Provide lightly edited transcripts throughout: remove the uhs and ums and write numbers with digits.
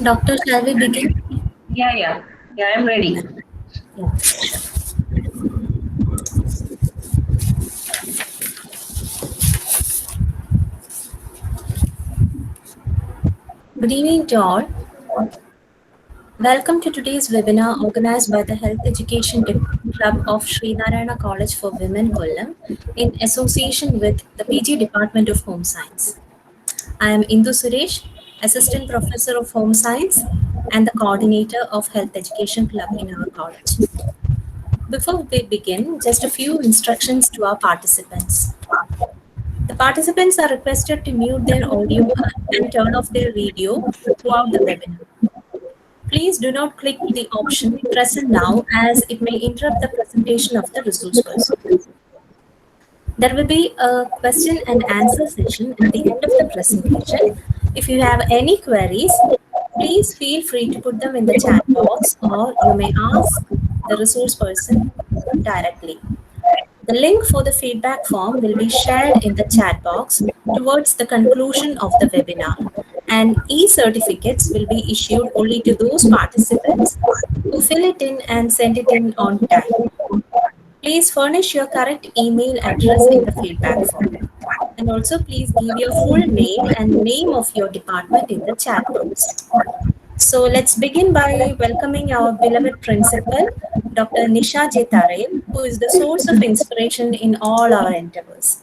Doctor, shall we begin? Yeah, I'm ready. Yeah, sure. Good evening to all. Welcome to today's webinar organized by the Health Education Club of Sri Narayana College for Women, Kollam, in association with the PG Department of Home Science. I am Indu Suresh, Assistant Professor of Home Science and the Coordinator of Health Education Club in our college. Before we begin, just a few instructions to our participants. The participants are requested to mute their audio and turn off their video throughout the webinar. Please do not click the option present now as it may interrupt the presentation of the resource person. There will be a question and answer session at the end of the presentation. If you have any queries, please feel free to put them in the chat box or you may ask the resource person directly. The link for the feedback form will be shared in the chat box towards the conclusion of the webinar, and e-certificates will be issued only to those participants who fill it in and send it in on time. Please furnish your correct email address in the feedback form. And also please give your full name and name of your department in the chat box. So let's begin by welcoming our beloved principal, Dr. Nisha J. Tarel, who is the source of inspiration in all our endeavors.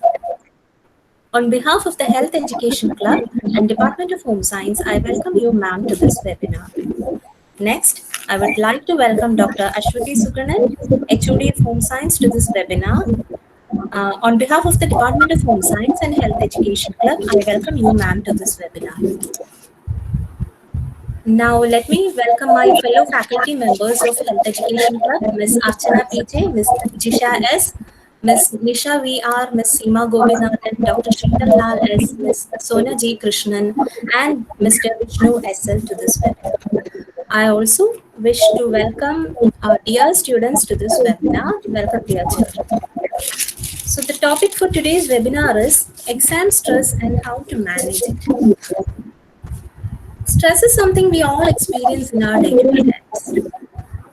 On behalf of the Health Education Club and Department of Home Science, I welcome you, ma'am, to this webinar. Next, I would like to welcome Dr. Ashwati Sugranan, HOD of Home Science, to this webinar. On behalf of the Department of Home Science and Health Education Club, I welcome you, ma'am, to this webinar. Now, let me welcome my fellow faculty members of Health Education Club, Ms. Archana PJ, Ms. Jisha S., Ms. Nisha VR, Ms. Seema Gobinathan, Dr. Sheetal Lal S., Ms. Sona G. Krishnan, and Mr. Vishnu SL to this webinar. I also wish to welcome our dear students to this webinar. Welcome, dear children. So the topic for today's webinar is exam stress and how to manage it. Stress is something we all experience in our day-to-day lives.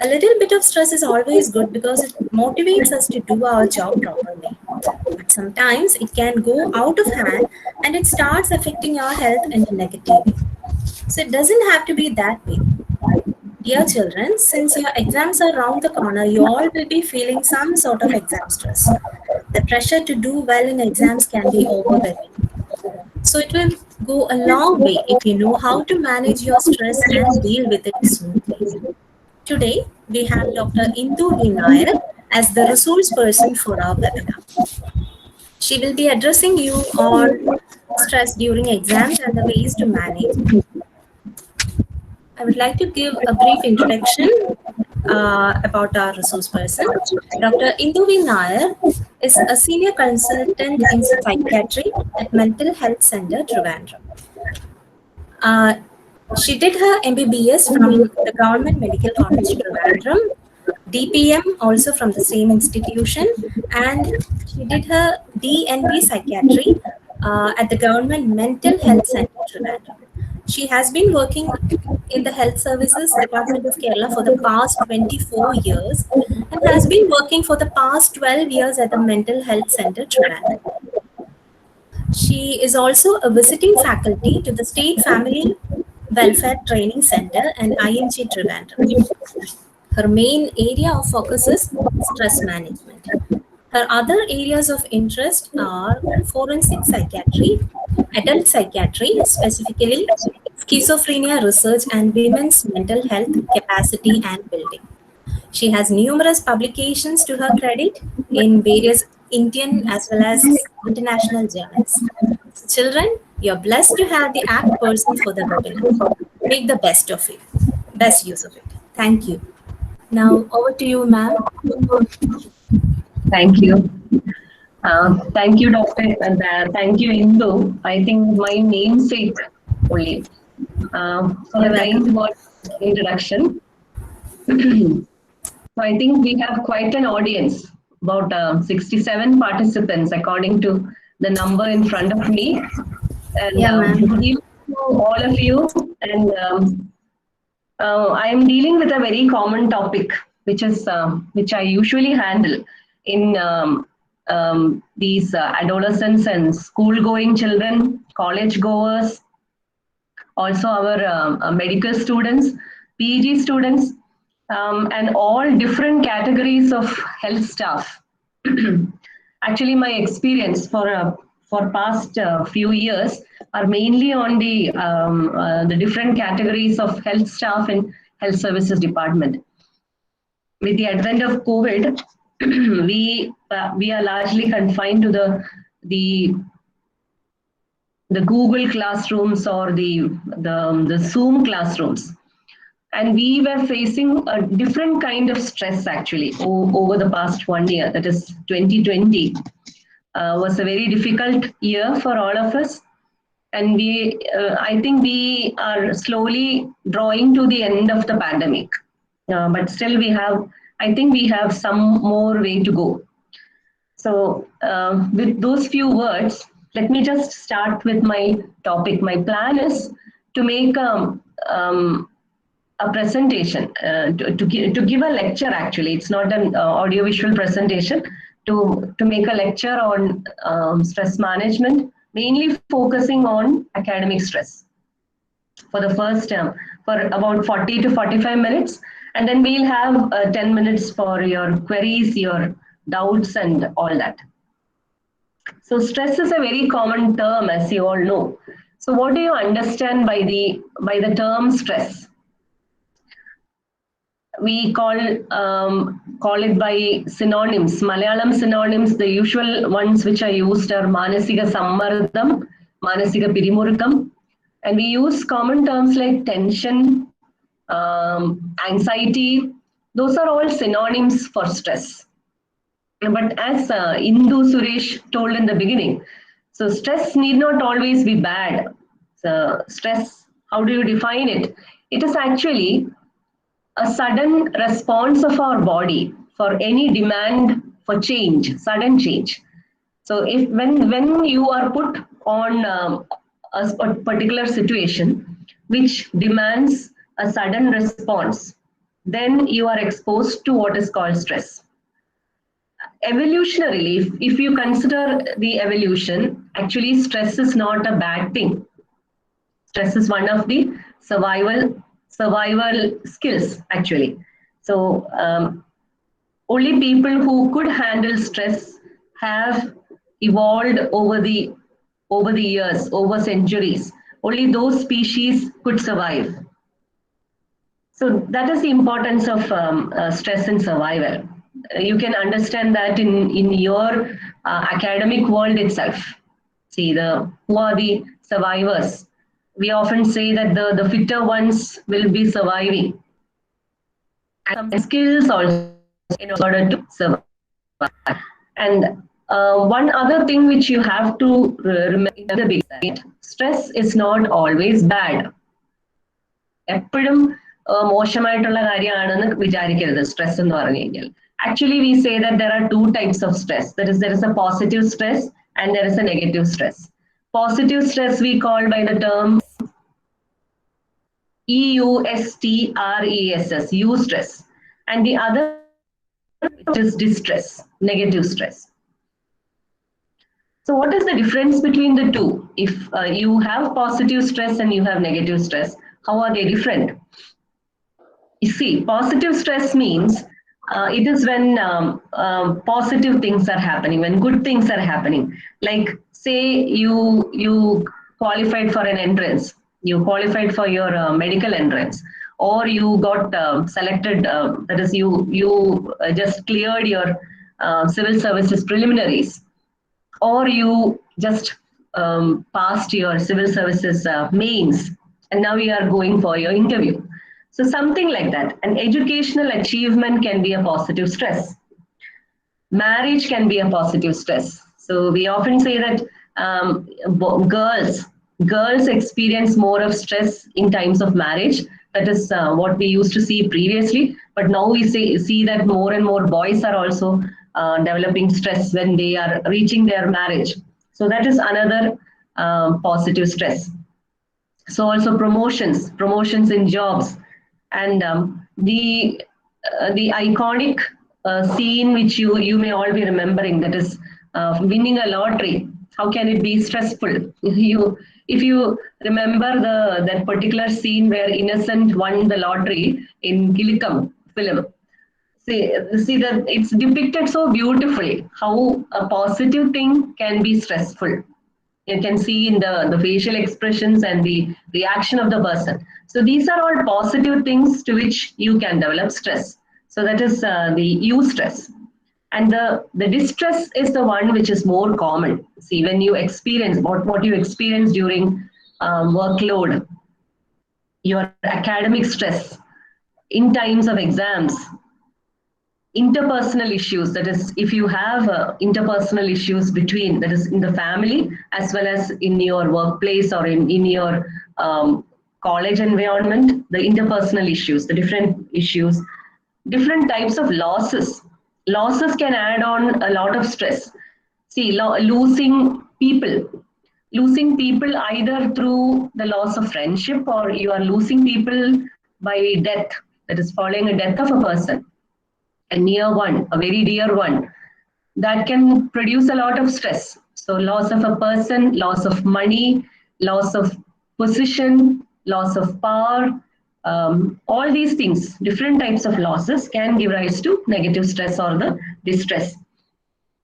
A little bit of stress is always good because it motivates us to do our job properly. But sometimes it can go out of hand and it starts affecting our health in a negative way. So it doesn't have to be that way. Dear children, since your exams are around the corner, you all will be feeling some sort of exam stress. The pressure to do well in exams can be overwhelming. So it will go a long way if you know how to manage your stress and deal with it smoothly. Today, we have Dr. Indu V. Nair as the resource person for our webinar. She will be addressing you on stress during exams and the ways to manage it. I would like to give a brief introduction about our resource person. Dr. Indu V. Nair is a senior consultant in psychiatry at Mental Health Center, Trivandrum. She did her MBBS from the Government Medical College, Trivandrum, DPM also from the same institution, and she did her DNB Psychiatry at the Government Mental Health Center, Trivandrum. She has been working in the Health Services Department of Kerala for the past 24 years and has been working for the past 12 years at the Mental Health Center, Trivandrum. She is also a visiting faculty to the State Family Welfare Training Center and IMG Trivandrum. Her main area of focus is stress management. Her other areas of interest are forensic psychiatry, adult psychiatry, specifically schizophrenia research and women's mental health capacity and building. She has numerous publications to her credit in various Indian as well as international journals. Children, you're blessed to have the apt person for the webinar. Make the best of it, best use of it. Thank you. Now over to you, ma'am. Thank you. Thank you, Doctor, and thank you, Indu. I think my namesake only for a kind word introduction. So I think we have quite an audience, about 67 participants according to the number in front of me. And good evening to all of you. And I am dealing with a very common topic, which I usually handle in these adolescents and school-going children, college goers, also our medical students, PG students, and all different categories of health staff. Actually, my experience for past few years are mainly on the different categories of health staff in health services department. With the advent of COVID, we are largely confined to the Google classrooms or the Zoom classrooms. And we were facing a different kind of stress actually over the past 1 year, that is 2020. Was a very difficult year for all of us. And I think we are slowly drawing to the end of the pandemic. But still I think we have some more way to go. So with those few words, let me just start with my topic. My plan is to make a presentation, to give a lecture actually. It's not an audiovisual presentation, to make a lecture on stress management, mainly focusing on academic stress for the first term, for about 40 to 45 minutes. And then we'll have 10 minutes for your queries, your doubts and all that. So stress is a very common term, as you all know. So what do you understand by the term stress? We call it by synonyms, Malayalam synonyms. The usual ones which are used are Manasika Sammardam, Manasika Pirimurukam. And we use common terms like tension, anxiety, those are all synonyms for stress. But as Indu Suresh told in the beginning, so stress need not always be bad. So stress, how do you define it? It is actually a sudden response of our body for any demand for change, sudden change. So if when you are put on a particular situation which demands a sudden response, then you are exposed to what is called stress. Evolutionarily, if you consider the evolution, actually stress is not a bad thing. Stress is one of the survival skills actually. So only people who could handle stress have evolved over the years, over centuries. Only those species could survive. So that is the importance of stress in survival. You can understand that in your academic world itself. See, who are the survivors? We often say that the fitter ones will be surviving. And some skills also in order to survive. And one other thing which you have to remember is that stress is not always bad. എപ്പോഴും മോശമായിട്ടുള്ള കാര്യമാണെന്ന് വിചാരിക്കരുത് stress എന്ന് പറഞ്ഞു കഴിഞ്ഞാൽ. Actually, we say that there are two types of stress. There is a positive stress and there is a negative stress. Positive stress we call by the term eustress, eustress, and the other is distress, negative stress. So what is the difference between the two? If you have positive stress and you have negative stress, how are they different? You see, positive stress means it is when positive things are happening, when good things are happening. Like say you qualified for an entrance, you qualified for your medical entrance, or you got selected, that is you just cleared your civil services preliminaries, or you just passed your civil services mains, and now you are going for your interview. So something like that. An educational achievement can be a positive stress. Marriage can be a positive stress. So we often say that girls experience more of stress in times of marriage. That is what we used to see previously. But now we see that more and more boys are also developing stress when they are reaching their marriage. So that is another positive stress. So also promotions in jobs, and the iconic scene which you may all be remembering, that is winning a lottery. How can it be stressful? If you remember that particular scene where Innocent won the lottery in Kilikam film, see that it's depicted so beautifully how a positive thing can be stressful. You can see in the facial expressions and the reaction of the person. So these are all positive things to which you can develop stress. So that is the eustress. And the distress is the one which is more common. See, when you experience what you experience during workload, your academic stress, in times of exams, interpersonal issues, that is if you have interpersonal issues between, that is in the family as well as in your workplace or in your college environment, the interpersonal issues, the different issues, different types of losses can add on a lot of stress. See, losing people either through the loss of friendship, or you are losing people by death, that is following a death of a person, a near one, a very dear one, that can produce a lot of stress. So loss of a person, loss of money, loss of position, loss of power, all these things, different types of losses can give rise to negative stress or the distress.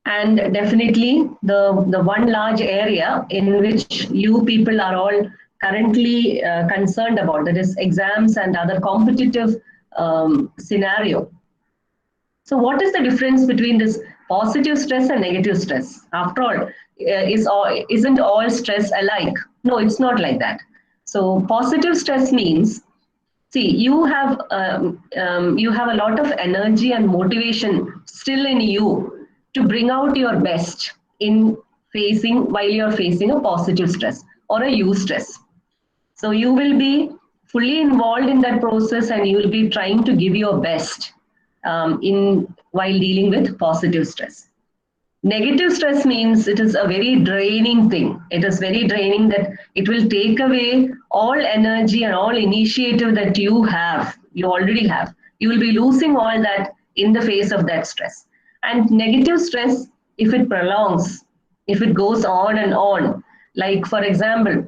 And definitely the one large area in which you people are all currently concerned about, that is exams and other competitive scenario. So what is the difference between this positive stress and negative stress? After all, isn't all stress alike? No, it's not like that. So positive stress means See, you have a lot of energy and motivation still in you to bring out your best in while you're facing a positive stress or a eustress. So you will be fully involved in that process, and you will be trying to give your best while dealing with positive stress. Negative stress means it is a very draining thing. It is very draining that it will take away all energy and all initiative that you already have. You will be losing all that in the face of that stress. And negative stress, if it prolongs, if it goes on and on, like for example,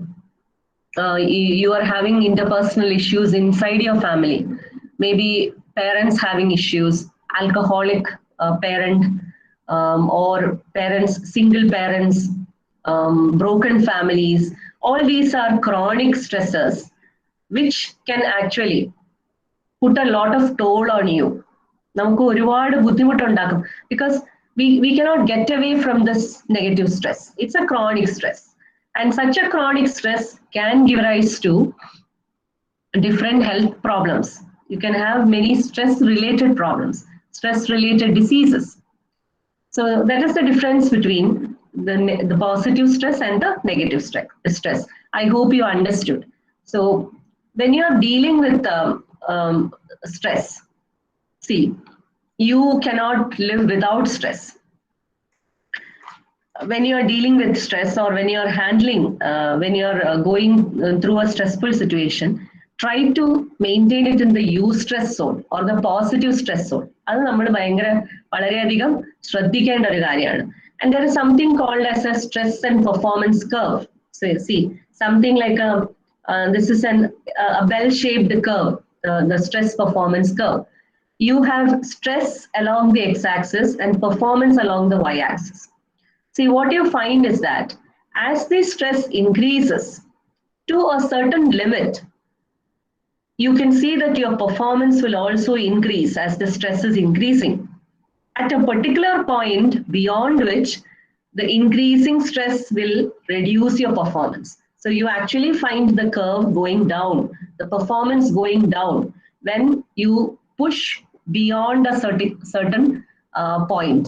you are having interpersonal issues inside your family, maybe parents having issues, alcoholic parent, or parents, single parents, broken families. All these are chronic stressors which can actually put a lot of toll on you. നമുക്ക് ഒരുപാട് ബുദ്ധിമുട്ടുണ്ടാക്കും because we cannot get away from this negative stress. It's a chronic stress. And such a chronic stress can give rise to different health problems. You can have many stress-related problems, stress-related diseases. So that is the difference between the positive stress and the negative stress. I hope you understood. So when you are dealing with stress, see, you cannot live without stress. When you are dealing with stress, or when you are handling, when you are going through a stressful situation, try to maintain it in the eustress zone or the positive stress zone. അത് നമ്മൾ വളരെയധികം ശ്രദ്ധിക്കേണ്ട ഒരു കാര്യമാണ്. And there is something called as a stress and performance curve. So see, something like this is a bell-shaped curve, the stress performance curve. You have stress along the x-axis and performance along the y-axis. See, what you find is that as the stress increases to a certain limit, you can see that your performance will also increase as the stress is increasing. At a particular point beyond which the increasing stress will reduce your performance. So you actually find the curve going down, the performance going down when you push beyond a certain point.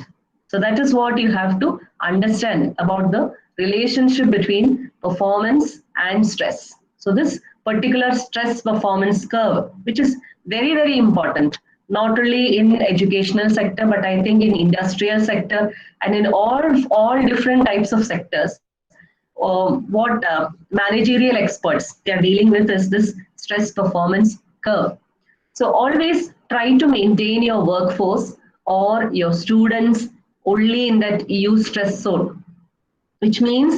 So that is what you have to understand about the relationship between performance and stress. So this particular stress performance curve, which is very, very important, not only in educational sector, but I think in industrial sector and in all different types of sectors. What managerial experts they are dealing with is this stress performance curve. So always try to maintain your workforce or your students only in that eustress zone, which means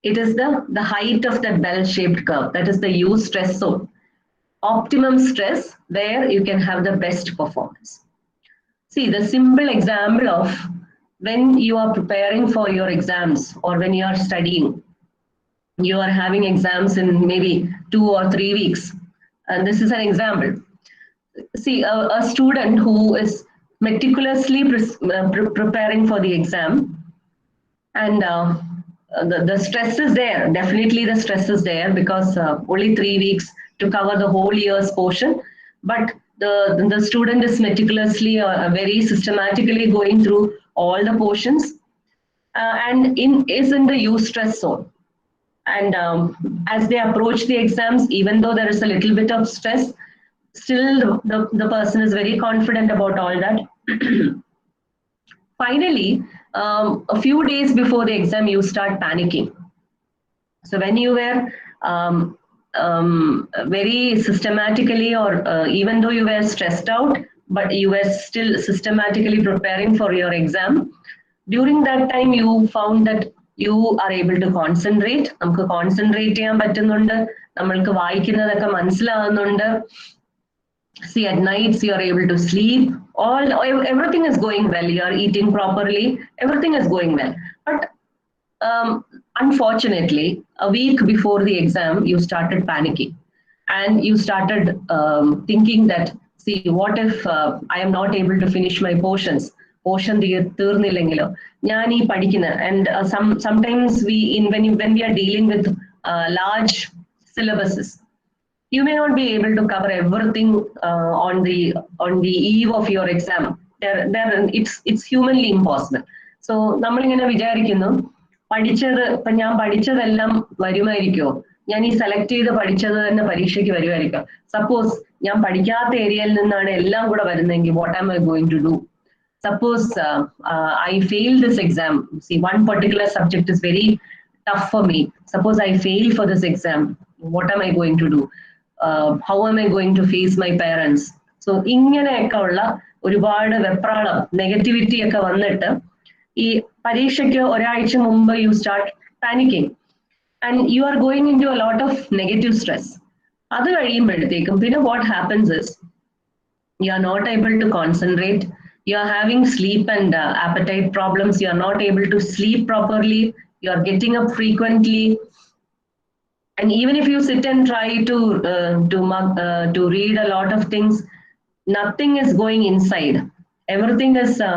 it is the height of that bell-shaped curve. That is the eustress zone. Optimum stress, where you can have the best performance. See, the simple example of when you are preparing for your exams or when you are studying, you are having exams in maybe 2 or 3 weeks. And this is an example. See, a student who is meticulously preparing for the exam, and the stress is there. Definitely the stress is there because only 3 weeks to cover the whole year's portion. But the student is meticulously, very systematically going through all the portions and is in the eustress zone. And as they approach the exams, even though there is a little bit of stress, still the person is very confident about all that. Finally, a few days before the exam, you start panicking. So when you were very systematically, or even though you were stressed out, but you were still systematically preparing for your exam, during that time you found that you are able to concentrate. നമുക്ക് concentrate ചെയ്യാൻ പറ്റുന്നുണ്ട്, നമ്മൾക്ക് വായിക്കുന്നതൊക്കെ മനസ്സിലാകുന്നുണ്ട്. See, at nights you are able to sleep. Everything is going well. You are eating properly. Everything is going well. But unfortunately, a week before the exam, you started panicking, and you started thinking that, see, what if I am not able to finish my portions? Portion തീർന്നില്ലെങ്കിലോ ഞാൻ ഈ പഠിക്കുന്ന. And sometimes when we are dealing with large syllabuses, you may not be able to cover everything on the eve of your exam. It's humanly impossible. So നമ്മളിങ്ങനെ വിചാരിക്കുന്നു പഠിച്ചത് ഇപ്പൊ ഞാൻ പഠിച്ചതെല്ലാം വരുമായിരിക്കോ, ഞാൻ ഈ സെലക്ട് ചെയ്ത് പഠിച്ചത് തന്നെ പരീക്ഷയ്ക്ക് വരുമായിരിക്കും. സപ്പോസ് ഞാൻ പഠിക്കാത്ത ഏരിയയിൽ നിന്നാണ് എല്ലാം കൂടെ വരുന്നതെങ്കിൽ what am I going to do? Suppose I fail this exam. See, one particular subject is very tough for me. Suppose I fail for this exam. What am I going to do? How am I going to face my parents? So ഇങ്ങനെയൊക്കെ ഉള്ള ഒരുപാട് വെപ്രാളം, negativity ഒക്കെ വന്നിട്ട് ഈ പരീക്ഷയ്ക്ക് ഒരാഴ്ച മുമ്പ് you start panicking and you are going into a lot of negative stress. അത് കഴിയുമ്പോഴത്തേക്കും പിന്നെ what happens is you are not able to concentrate, you are having sleep and appetite problems, you are not able to sleep properly, you are getting up frequently, and even if you sit and try to read a lot of things, nothing is going inside, everything is a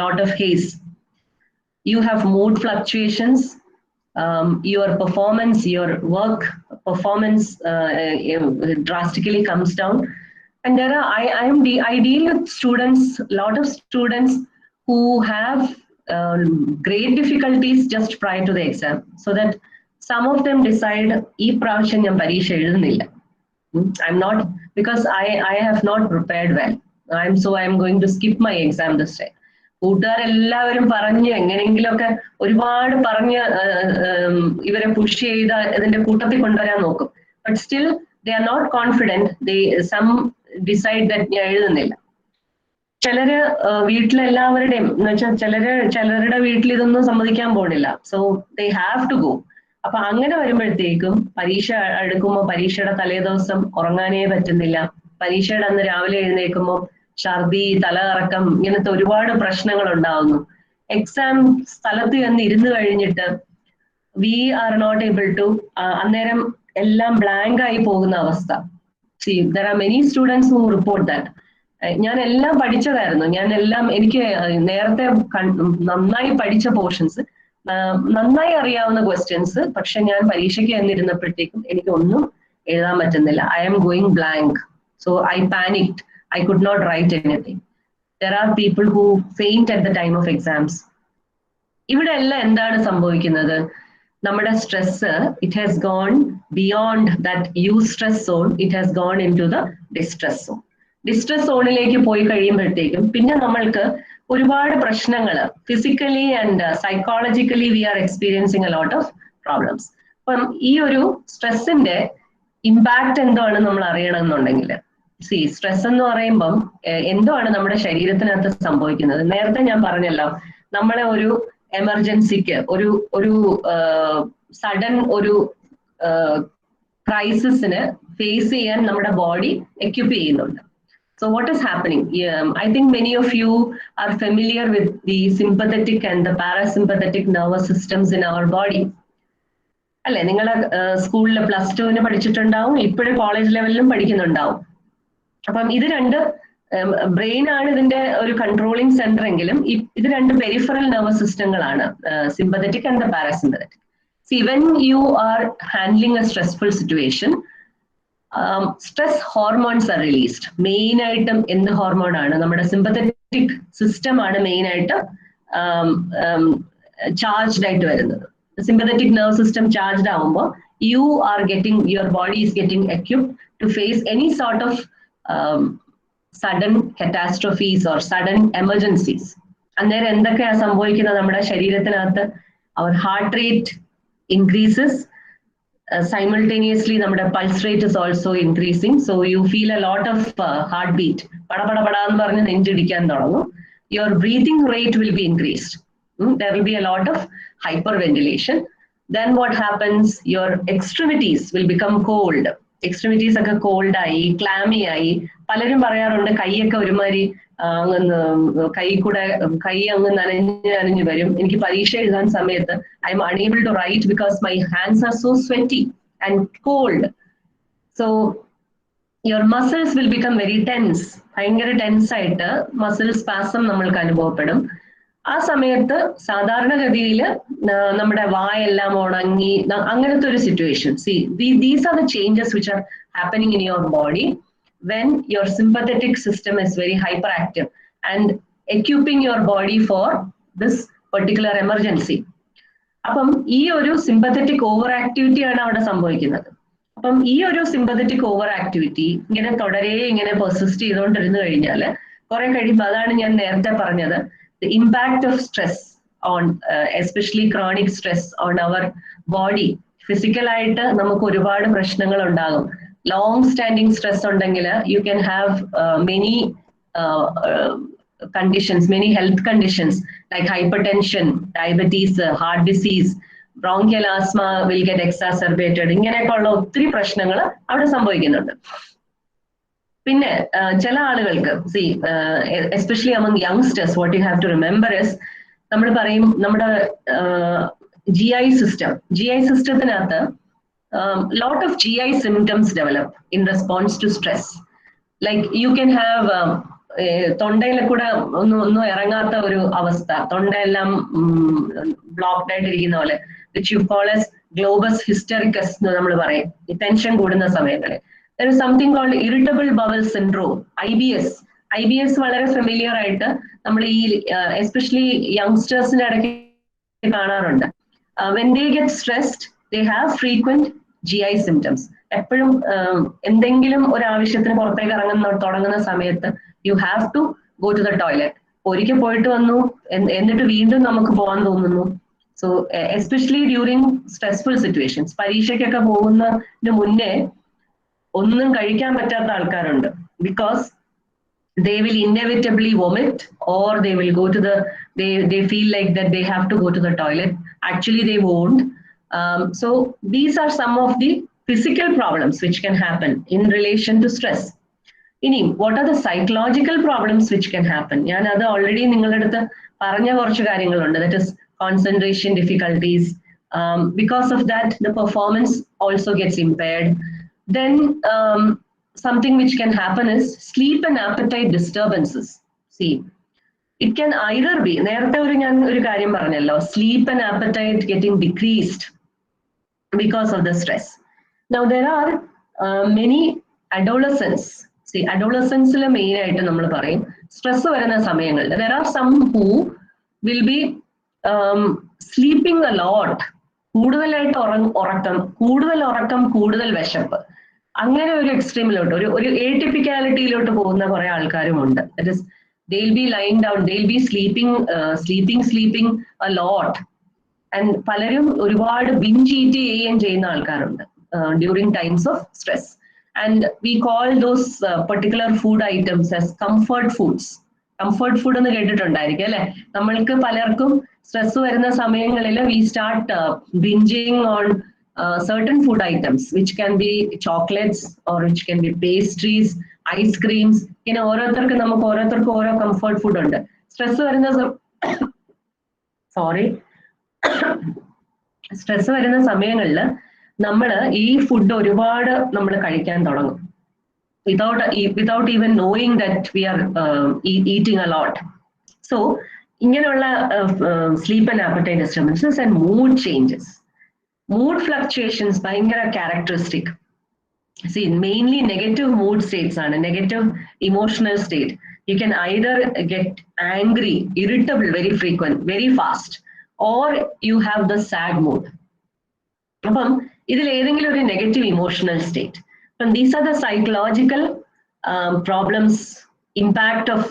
lot of haze. You have mood fluctuations, your performance, your work performance drastically comes down. And there are, I deal with students, a lot of students who have great difficulties just prior to the exam, so that some of them decide, "Ee pravasham njan pareeksha ezhudunilla. I'm not, because I have not prepared well. I'm going to skip my exam this time." കൂട്ടുകാരെല്ലാവരും പറഞ്ഞ് എങ്ങനെയെങ്കിലുമൊക്കെ ഒരുപാട് പറഞ്ഞ് ഇവരെ push ചെയ്ത് ഇതിന്റെ കൂട്ടത്തിൽ കൊണ്ടുവരാൻ നോക്കും. But still they are not confident. Some decide that ഞാൻ എഴുതുന്നില്ല. ചിലര് വീട്ടിലെല്ലാവരുടെയും എന്ന് വെച്ചാൽ ചിലരുടെ വീട്ടിൽ ഇതൊന്നും സമ്മതിക്കാൻ പോണില്ല. So they have to go. അപ്പൊ അങ്ങനെ വരുമ്പോഴത്തേക്കും പരീക്ഷ എടുക്കുമ്പോൾ പരീക്ഷയുടെ തലേ ദിവസം ഉറങ്ങാനേ പറ്റുന്നില്ല. പരീക്ഷയുടെ അന്ന് രാവിലെ എഴുന്നേൽക്കുമ്പോൾ ഛർദി, തലകറക്കം, ഇങ്ങനത്തെ ഒരുപാട് പ്രശ്നങ്ങൾ ഉണ്ടാവുന്നു. എക്സാം സ്ഥലത്ത് ചെന്ന് ഇരുന്ന് കഴിഞ്ഞിട്ട് we are not able to, അന്നേരം എല്ലാം ബ്ലാങ്ക് ആയി പോകുന്ന അവസ്ഥ. See, there are many students who report that. ഞാൻ എല്ലാം പഠിച്ചതായിരുന്നു, എനിക്ക് നേരത്തെ നന്നായി പഠിച്ച പോർഷൻസ്, നന്നായി അറിയാവുന്ന ക്വസ്റ്റ്യൻസ്, പക്ഷെ ഞാൻ പരീക്ഷയ്ക്ക് എന്നിരുന്നപ്പോഴത്തേക്കും എനിക്കൊന്നും എഴുതാൻ പറ്റുന്നില്ല. I am going blank. So I panicked. I could not write anything. There are people who faint at the time of exams. ഇവിടെ എല്ലാം എന്താണ് സംഭവിക്കുന്നത്? നമ്മുടെ stress, it has gone beyond that eustress zone, it has gone into the distress zone. Distress സോണിലേക്ക് പോയി കഴിയുമ്പോഴത്തേക്കും പിന്നെ നമ്മൾക്ക് ഒരുപാട് പ്രശ്നങ്ങൾ physically and psychologically we are experiencing a lot of problems. അപ്പം ഈ ഒരു സ്ട്രെസ്സിന്റെ ഇമ്പാക്ട് എന്താണ് നമ്മൾ അറിയണമെന്നുണ്ടെങ്കിൽ, സ്ട്രെസ് എന്ന് പറയുമ്പം എന്താണ് നമ്മുടെ ശരീരത്തിനകത്ത് സംഭവിക്കുന്നത്? നേരത്തെ ഞാൻ പറഞ്ഞല്ലോ, നമ്മളെ ഒരു എമർജൻസിക്ക്, ഒരു സഡൻ ഒരു ക്രൈസിസിന് ഫേസ് ചെയ്യാൻ നമ്മുടെ ബോഡി എക്യുപ്പ് ചെയ്യുന്നുണ്ട്. So what is happening? I think many of you are familiar with the sympathetic and the parasympathetic nervous systems in our body. അല്ലെ, നിങ്ങൾ സ്കൂളിൽ +2 പഠിച്ചിട്ടുണ്ടാവും, ഇപ്പോഴും കോളേജ് ലെവലിലും പഠിക്കുന്നുണ്ടാവും. അപ്പം ഇത് രണ്ട് ബ്രെയിൻ ആണ് ഇതിന്റെ ഒരു കൺട്രോളിങ് സെന്റർ എങ്കിലും ഇത് രണ്ട് പെരിഫറൽ നെർവസ് സിസ്റ്റങ്ങളാണ്, sympathetic and the parasympathetic. See, when you are handling a stressful situation, stress hormones are released. Main ആയിട്ടും എന്ത് ഹോർമോൺ ആണ്? നമ്മുടെ സിമ്പത്തറ്റിക് സിസ്റ്റം ആണ് മെയിൻ ആയിട്ട് ചാർജ്ഡ് ആയിട്ട് വരുന്നത്. സിമ്പത്തറ്റിക് നെർവ് സിസ്റ്റം ചാർജ്ഡ് ആവുമ്പോൾ your body is getting equipped to face any sort of sudden catastrophes or sudden emergencies. അന്നേരം എന്തൊക്കെയാ സംഭവിക്കുന്നത് നമ്മുടെ ശരീരത്തിനകത്ത്? our heart rate increases. Simultaneously, നമ്മുടെ pulse rate is also increasing. So you feel a lot of heartbeat. പടപടപടാന്ന് പറഞ്ഞ് നെഞ്ചിടിക്കാൻ തുടങ്ങും. Your breathing rate will be increased. There will be a lot of hyperventilation. Then what happens? Your extremities will become cold. Extremities ഒക്കെ cold ആയി, clammy ആയി. പലരും പറയാറുണ്ട് കൈയൊക്കെ ഒരുമാതിരി കൈ അങ്ങ് നനഞ്ഞു വരും. എനിക്ക് പരീക്ഷ എഴുതാൻ സമയത്ത് I am unable to write because my hands are so sweaty and cold. So your muscles will become very tense. ഭയങ്കര ടെൻസ് ആയിട്ട് മസിൽ സ്പാസം നമ്മൾക്ക് അനുഭവപ്പെടും. ആ സമയത്ത് സാധാരണഗതിയിൽ നമ്മുടെ വായെല്ലാം ഉണങ്ങി അങ്ങനത്തെ ഒരു situation. C these are the changes which are happening in your body when your sympathetic system is very hyperactive and equipping your body for this particular emergency. അപ്പം ഈ ഒരു സിമ്പത്തറ്റിക് ഓവർ ആക്ടിവിറ്റി ആണ് അവിടെ സംഭവിക്കുന്നത്. അപ്പം ഈ ഒരു സിമ്പത്തറ്റിക് ഓവർ ആക്ടിവിറ്റി ഇങ്ങനെ ഇങ്ങനെ പെർസിസ്റ്റ് ചെയ്തുകൊണ്ടിരുന്നു കഴിഞ്ഞാൽ കുറെ കഴിയുമ്പോൾ, അതാണ് ഞാൻ നേരത്തെ പറഞ്ഞത്, the impact of stress on especially chronic stress on our body, physical ആയിട്ട് നമുക്ക് ഒരുപാട് പ്രശ്നങ്ങൾ ഉണ്ടാകും. ലോങ് സ്റ്റാൻഡിങ് സ്ട്രെസ് ഉണ്ടെങ്കിൽ you can have many conditions, many health conditions like hypertension, diabetes, heart disease, bronchial asthma will get exacerbated. ഇങ്ങനെയൊക്കെയുള്ള ഒത്തിരി പ്രശ്നങ്ങൾ അവിടെ സംഭവിക്കുന്നുണ്ട്. പിന്നെ ചില ആളുകൾക്ക് especially among youngsters, what you have to remember is, നമ്മൾ പറയും നമ്മുടെ GI സിസ്റ്റത്തിനകത്ത് lot of GI symptoms develop in response to stress. Like you can have തൊണ്ടയിലെ കൂടെ ഒന്നും ഇറങ്ങാത്ത ഒരു അവസ്ഥ, തൊണ്ടയെല്ലാം ബ്ലോക്ക്ഡ് ആയിട്ടിരിക്കുന്ന പോലെ, which you call as globus hystericus എന്ന് നമ്മൾ പറയും, ഈ ടെൻഷൻ കൂടുന്ന സമയങ്ങളിൽ. There is something called irritable bowel syndrome, IBS വളരെ ഫെമിലിയർ ആയിട്ട് നമ്മൾ ഈ എസ്പെഷ്യലി യങ്സ്റ്റേഴ്സിന്റെ ഇടയ്ക്ക് കാണാറുണ്ട്. When they get stressed, they have frequent GI symptoms. എപ്പോഴും എന്തെങ്കിലും ഒരു ആവശ്യത്തിന് പുറത്തേക്ക് തുടങ്ങുന്ന സമയത്ത് you have to go to the toilet. ഒരിക്കൽ പോയിട്ട് വന്നു എന്നിട്ട് വീണ്ടും നമുക്ക് പോകാൻ തോന്നുന്നു. So especially during stressful situations, പരീക്ഷയ്ക്കൊക്കെ പോകുന്നതിന് മുന്നേ ഒന്നും കഴിക്കാൻ പറ്റാത്ത ആൾക്കാരുണ്ട്. Because they will inevitably vomit, or they will go to they feel like that they have to go to the toilet. Actually they won't. So these are some of the physical problems which can happen in relation to stress. Ini, what are the psychological problems which can happen? ഞാൻ അത് already നിങ്ങളുടെ അടുത്ത് പറഞ്ഞ കുറച്ച് കാര്യങ്ങളുണ്ട്. That is concentration difficulties. Because of that, the performance also gets impaired. Then something which can happen is sleep and appetite disturbances. See, it can either be, നേരത്തെ ഞാൻ ഒരു കാര്യം പറഞ്ഞല്ലോ, sleep and appetite getting decreased because of the stress. Now there are many adolescents. See, adolescents main ആയിട്ട് നമ്മൾ പറയും stress വരുന്ന സമയങ്ങളിൽ there are some who will be sleeping a lot. കൂടുതലായിട്ട് ഉറക്കം, കൂടുതൽ വിശപ്പ്, അങ്ങനെ ഒരു എക്സ്ട്രീമിലോട്ട് ഒരു ഏറ്റിപ്പിക്കാലിറ്റിയിലോട്ട് പോകുന്ന കുറെ ആൾക്കാരുമുണ്ട്. That is, they'll be lying down, they'll be sleeping a lot. And പലരും ഒരുപാട് binge eat ചെയ്യുന്ന ആൾക്കാരുണ്ട് during times of stress. And we call those particular food items as comfort foods. Comfort food എന്ന് കേട്ടിട്ടുണ്ടായിരിക്കും അല്ലെ? നമ്മൾക്ക് പലർക്കും സ്ട്രെസ് വരുന്ന സമയങ്ങളിൽ we start binging on certain food items which can be chocolates or which can be pastries, ice creams. ഇങ്ങനെ ഓരോരുത്തർക്കും ഓരോ comfort food ഉണ്ട്. സ്ട്രെസ് വരുന്ന സമയങ്ങളിൽ നമ്മൾ ഈ ഫുഡ് ഒരുപാട് നമ്മൾ കഴിക്കാൻ തുടങ്ങും without even knowing that we are eating a lot. So ഇങ്ങനെയുള്ള sleep and appetite disturbances and mood changes, mood fluctuations ഭയങ്കര characteristic. See, mainly negative mood states ആണ്, negative emotional state. You can either get angry, irritable, very frequent, very fast, or you have the sad mood. അപ്പം ഇതിൽ ഏതെങ്കിലും ഒരു negative emotional state. അപ്പം these are the psychological problems, impact of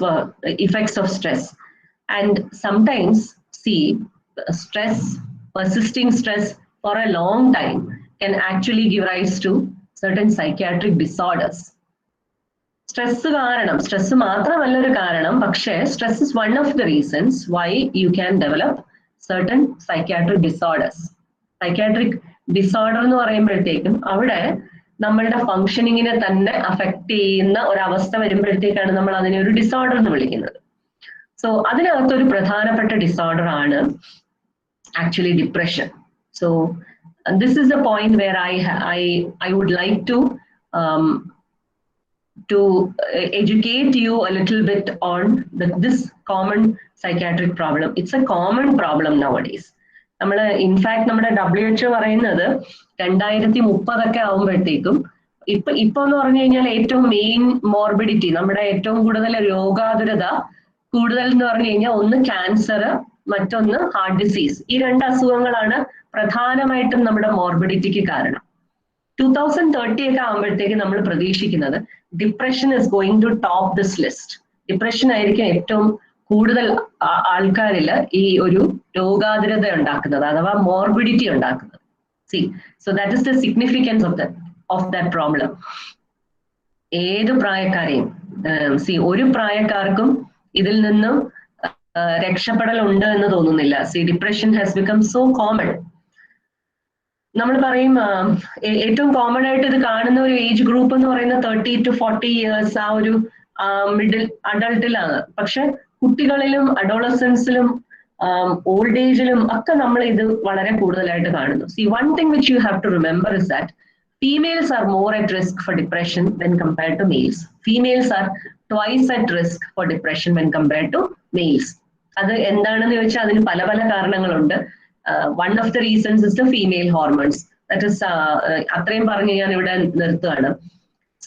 effects of stress. And sometimes, see, persisting stress for a long time can actually give rise to certain psychiatric disorders. Stress മാത്രമല്ല ഒരു കാരണം, പക്ഷേ stress is one of the reasons why you can develop certain psychiatric disorders. Psychiatric disorder എന്ന് പറയുമ്പോഴത്തേക്കും അവിടെ നമ്മളുടെ ഫങ്ഷനിങ്ങിനെ തന്നെ affect ചെയ്യുന്ന ഒരവസ്ഥ വരുമ്പോഴത്തേക്കാണ് നമ്മൾ അതിനെ ഒരു ഡിസോർഡർ എന്ന് വിളിക്കുന്നത്. സോ അതിനകത്തൊരു പ്രധാനപ്പെട്ട ഡിസോർഡർ ആണ് actually depression. So this is a point where I would like to to educate you a little bit on this common psychiatric problem. It's a common problem nowadays. In fact നമ്മുടെ WHO പറയുന്നത് 2030 ആവുമ്പോഴത്തേക്കും ഇപ്പൊ എന്ന് പറഞ്ഞു കഴിഞ്ഞാൽ ഏറ്റവും main morbidity, നമ്മുടെ ഏറ്റവും കൂടുതൽ രോഗാതുരത കൂടുതൽ എന്ന് പറഞ്ഞു കഴിഞ്ഞാൽ ഒന്ന് ക്യാൻസർ, മറ്റൊന്ന് ഹാർട്ട് ഡിസീസ്. ഈ രണ്ട് അസുഖങ്ങളാണ് പ്രധാനമായിട്ടും നമ്മുടെ മോർബിഡിറ്റിക്ക് കാരണം. 2030 ഒക്കെ ആകുമ്പോഴത്തേക്ക് നമ്മൾ പ്രതീക്ഷിക്കുന്നത് depression is going to top this list. Depression ആയിരിക്കും ഏറ്റവും കൂടുതൽ ആൾക്കാരിൽ ഈ ഒരു രോഗാതുരത ഉണ്ടാക്കുന്നത്, അഥവാ മോർബിഡിറ്റി ഉണ്ടാക്കുന്നത്. C so that is the significance of that problem. ഏത് പ്രായക്കാരെയും ഒരു പ്രായക്കാർക്കും ഇതിൽ നിന്നും രക്ഷപ്പെടൽ ഉണ്ട് എന്ന് തോന്നുന്നില്ല. C depression has become so common. നമ്മൾ പറയും ഏറ്റവും കോമൺ ആയിട്ട് ഇത് കാണുന്ന ഒരു ഏജ് ഗ്രൂപ്പ് എന്ന് പറയുന്നത് 30 to 40 years, ആ ഒരു മിഡിൽ അഡൾട്ടിലാണ്. പക്ഷെ കുട്ടികളിലും അഡോളസൻസിലും ഓൾഡ് ഏജിലും ഒക്കെ നമ്മൾ ഇത് വളരെ കൂടുതലായിട്ട് കാണുന്നു. See one thing which you have to remember is that females are more at risk for depression when compared to males. Females are twice at risk for depression when compared to males. അത് എന്താണെന്ന് ചോദിച്ചാൽ അതിന് പല പല കാരണങ്ങളുണ്ട്. One of the reasons is the female hormones. That is, അത്രയും പറഞ്ഞ് ഞാൻ ഇവിടെ നിർത്തുകയാണ്.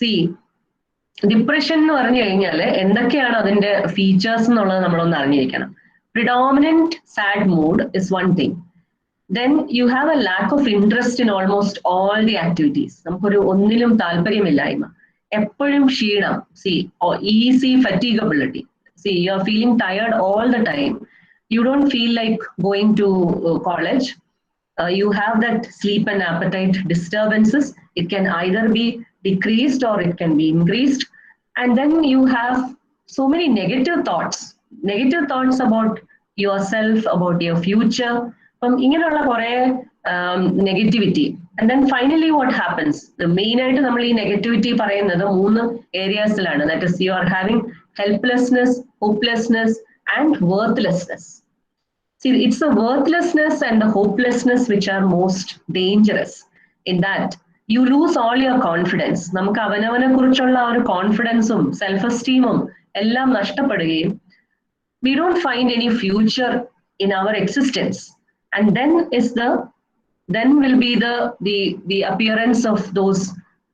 See, ഡിപ്രഷൻ എന്ന് പറഞ്ഞു കഴിഞ്ഞാൽ എന്തൊക്കെയാണ് അതിന്റെ ഫീച്ചേഴ്സ് എന്നുള്ളത് നമ്മളൊന്ന് അറിഞ്ഞിരിക്കണം. Predominant sad mood is one thing. Then you have a lack of interest in almost all the activities. നമുക്കൊരു ഒന്നിലും താല്പര്യമില്ലായ്മ, എപ്പോഴും ക്ഷീണം. See, easy fatigability. See, you are feeling tired all the time. You don't feel like going to college. You have that sleep and appetite disturbances. It can either be decreased or it can be increased. And then you have so many negative thoughts about yourself, about your future. ഇങ്ങനെയുള്ള കുറെ negativity. And then finally what happens, main ആയിട്ട് നമ്മൾ ഈ negativity പറയുന്നത് 3 ഏരിയാസിലാണ്. That is you are having helplessness, hopelessness and worthlessness. See, it's the worthlessness and the hopelessness which are most dangerous. In that, you lose all your confidence. നമുക്ക് അവനവനെ കുറിച്ചുള്ള ആ ഒരു കോൺഫിഡൻസും സെൽഫ് എസ്റ്റീമും എല്ലാം നഷ്ടപ്പെടുകയും we don't find any future in our existence. And then will be the appearance of those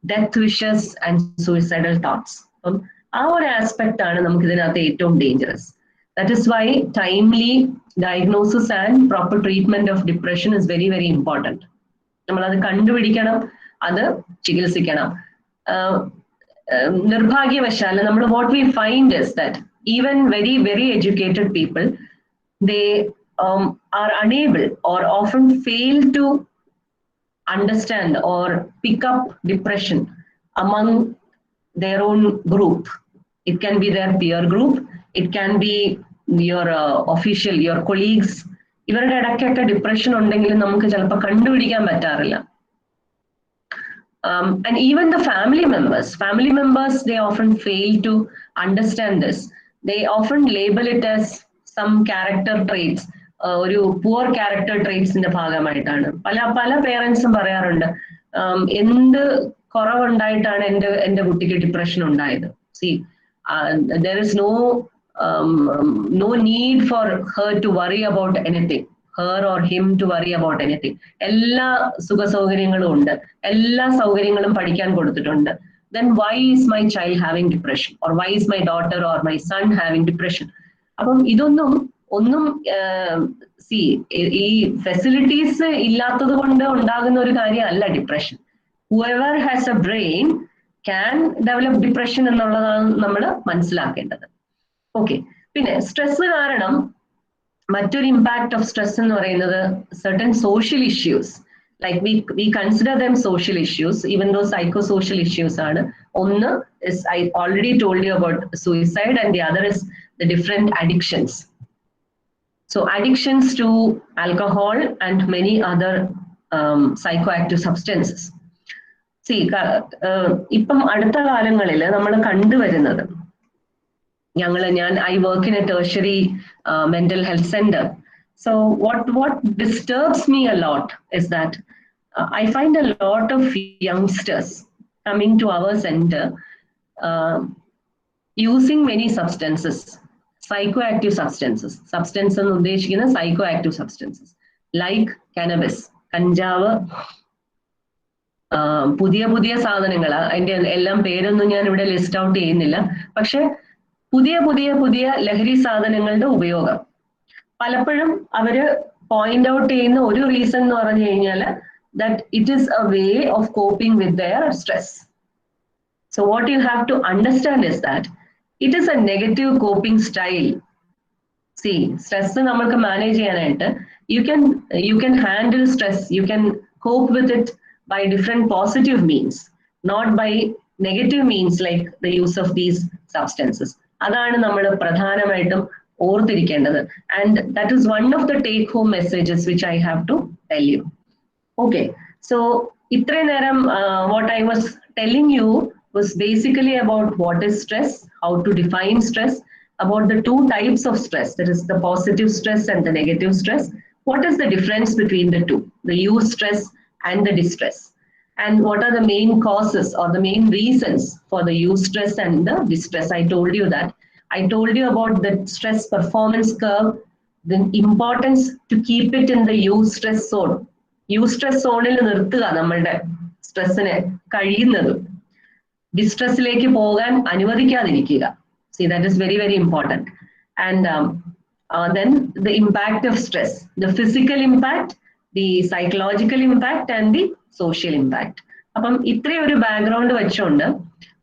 death wishes and suicidal thoughts. ആ ഒരു aspect ആണ് നമുക്ക് ഇതിനകത്ത് ഏറ്റവും dangerous. That is why timely diagnosis and proper treatment of depression is very, very important. നമ്മളത് കണ്ടുപിടിക്കണം, അത് ചികിത്സിക്കണം. നിർഭാഗ്യവശാൽ നമ്മൾ what we find is that even very, very educated people, they are unable or often fail to understand or pick up depression among their own group. It can be their peer group, it can be your official, your colleagues. ഇവരുടെ ഇടയ്ക്കൊക്കെ depression ഉണ്ടെങ്കിലും നമുക്ക് ചിലപ്പോൾ കണ്ടുപിടിക്കാൻ പറ്റാറില്ല. And even the family members, they often fail to understand this. They often label it as some character traits, ഒരു poor character ട്രേറ്റ്സിന്റെ ഭാഗമായിട്ടാണ്. പല പേരൻസും പറയാറുണ്ട്, എന്ത് കുറവുണ്ടായിട്ടാണ് എന്റെ കുട്ടിക്ക് ഡിപ്രഷൻ ഉണ്ടായത്. See, there is no need for her to worry about anything, her or him to worry about anything. എല്ലാ സുഖ സൗകര്യങ്ങളും ഉണ്ട്, എല്ലാ സൗകര്യങ്ങളും പഠിക്കാൻ കൊടുത്തിട്ടുണ്ട്. Then why is my child having depression, or why is my daughter or my son having depression? അപ്പം ഇതൊന്നും ഈ ഫെസിലിറ്റീസ് ഇല്ലാത്തത് കൊണ്ട് ഉണ്ടാകുന്ന ഒരു കാര്യമല്ല depression. whoever has a brain can develop depression എന്നുള്ളതാണ് നമ്മൾ മനസ്സിലാക്കേണ്ടത്. ഓക്കെ, പിന്നെ സ്ട്രെസ് കാരണം മറ്റൊരു ഇമ്പാക്ട് ഓഫ് സ്ട്രെസ് എന്ന് പറയുന്നത് certain social issues, like we consider them social issues even though psychosocial issues ആണ്. ഒന്ന് is, I already told you about suicide, and the other is the different addictions. So addictions to alcohol and many other psychoactive substances. See, ഇപ്പം അടുത്ത കാലങ്ങളിൽ നമ്മൾ കണ്ടുവരുന്നത്, I work in a tertiary mental health center. So what disturbs me a lot is that I find a lot of youngsters coming to our center using many substances, psychoactive substances. Substance and psychoactive substances like cannabis, kanjava, പുതിയ പുതിയ സാധനങ്ങൾ, അതിന്റെ എല്ലാം പേരൊന്നും ഞാൻ ഇവിടെ list out ചെയ്യുന്നില്ല. പക്ഷെ പുതിയ പുതിയ പുതിയ ലഹരി സാധനങ്ങളുടെ ഉപയോഗം പലപ്പോഴും അവര് പോയിന്റ് ഔട്ട് ചെയ്യുന്ന ഒരു റീസൺ എന്ന് പറഞ്ഞു കഴിഞ്ഞാൽ that it is a way of coping with their stress. So what you have to understand is that it is a negative coping style. See, stress namakku manage cheyanayittu you can handle stress, you can cope with it by different positive means, not by negative means like the use of these substances. Adana nammal pradhanamayittum ഓർത്തിരിക്കേണ്ടത്. And that is one of the take home messages which I have to tell you. Okay, so itre neram what I was telling you was basically about what is stress, how to define stress, about the two types of stress, that is the positive stress and the negative stress. What is the difference between the two, the eustress and the distress, and what are the main causes or the main reasons for the eustress and the distress. I told you that. I told you about the stress performance curve, the importance to keep it in the eustress zone. Eustress zone il nirthuka nammude stress ne കഴിയുന്നത്, ഡിസ്ട്രെസ്സിലേക്ക് പോകാൻ അനുവദിക്കാതിരിക്കുക. See, that is very, very important. And then the impact of stress, the physical impact, the psychological impact and the social impact. അപ്പം ഇത്രയും ഒരു background വെച്ചുകൊണ്ട്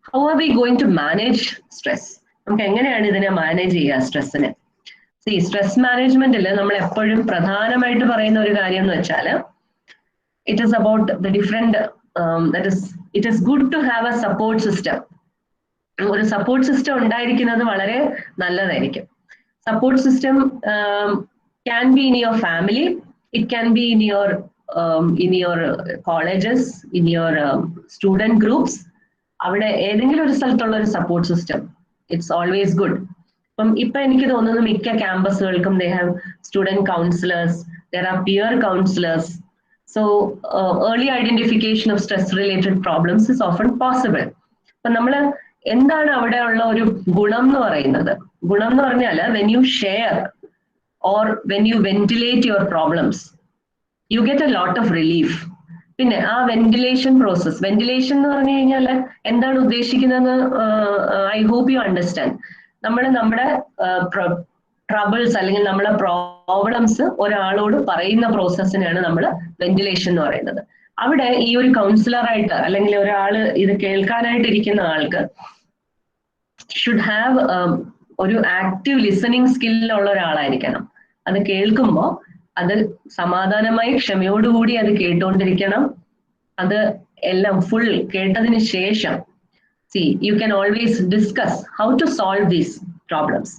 how are we going to manage stress? നമുക്ക് എങ്ങനെയാണ് ഇതിനെ manage ചെയ്യുക സ്ട്രെസ്സിനെ? See, stress മാനേജ്മെന്റിൽ നമ്മൾ എപ്പോഴും പ്രധാനമായിട്ട് പറയുന്ന ഒരു കാര്യം എന്ന് വെച്ചാൽ it is about the different that is, it is good to have a support system. ഒരു സപ്പോർട്ട് സിസ്റ്റം ഉണ്ടായിരിക്കുന്നത് വളരെ നല്ലതായിരിക്കും. Support system can be in your family, it can be in your colleges, in your student groups. അവിടെ ഏതെങ്കിലും ഒരു സ്ഥലത്തുള്ള ഒരു support system, it's always good. അപ്പം ഇപ്പൊ എനിക്ക് തോന്നുന്നു മിക്ക ക്യാമ്പസുകൾക്കും they have student counselors, there are peer counselors. So early identification of stress related problems is often possible. അപ്പൊ നമ്മള് എന്താണ് അവിടെ ഉള്ള ഒരു ഗുണം എന്ന് പറയുന്നത്? ഗുണം എന്ന് പറഞ്ഞാൽ when you share or when you ventilate your problems, you get a lot of relief. പിന്നെ ആ വെന്റിലേഷൻ പ്രോസസ്, വെന്റിലേഷൻ എന്ന് പറഞ്ഞു കഴിഞ്ഞാൽ എന്താണ് ഉദ്ദേശിക്കുന്നത്? I hope you understand. നമ്മൾ നമ്മുടെ ട്രബിൾസ് അല്ലെങ്കിൽ നമ്മളെ പ്രോബ്ലംസ് ഒരാളോട് പറയുന്ന പ്രോസസ്സിനെയാണ് നമ്മൾ വെന്റിലേഷൻ എന്ന് പറയുന്നത്. അവിടെ ഈ ഒരു കൗൺസിലറായിട്ട് അല്ലെങ്കിൽ ഒരാള് ഇത് കേൾക്കാനായിട്ട് ഇരിക്കുന്ന ആൾക്ക് ഷുഡ് ഹാവ് ഒരു ആക്റ്റീവ് ലിസണിങ് സ്കില്ലുള്ള ഒരാളായിരിക്കണം. അത് കേൾക്കുമ്പോൾ അത് സമാധാനമായി ക്ഷമയോടുകൂടി അത് കേട്ടുകൊണ്ടിരിക്കണം. അത് എല്ലാം ഫുൾ കേട്ടതിന് ശേഷം see, you can always discuss how to solve these problems.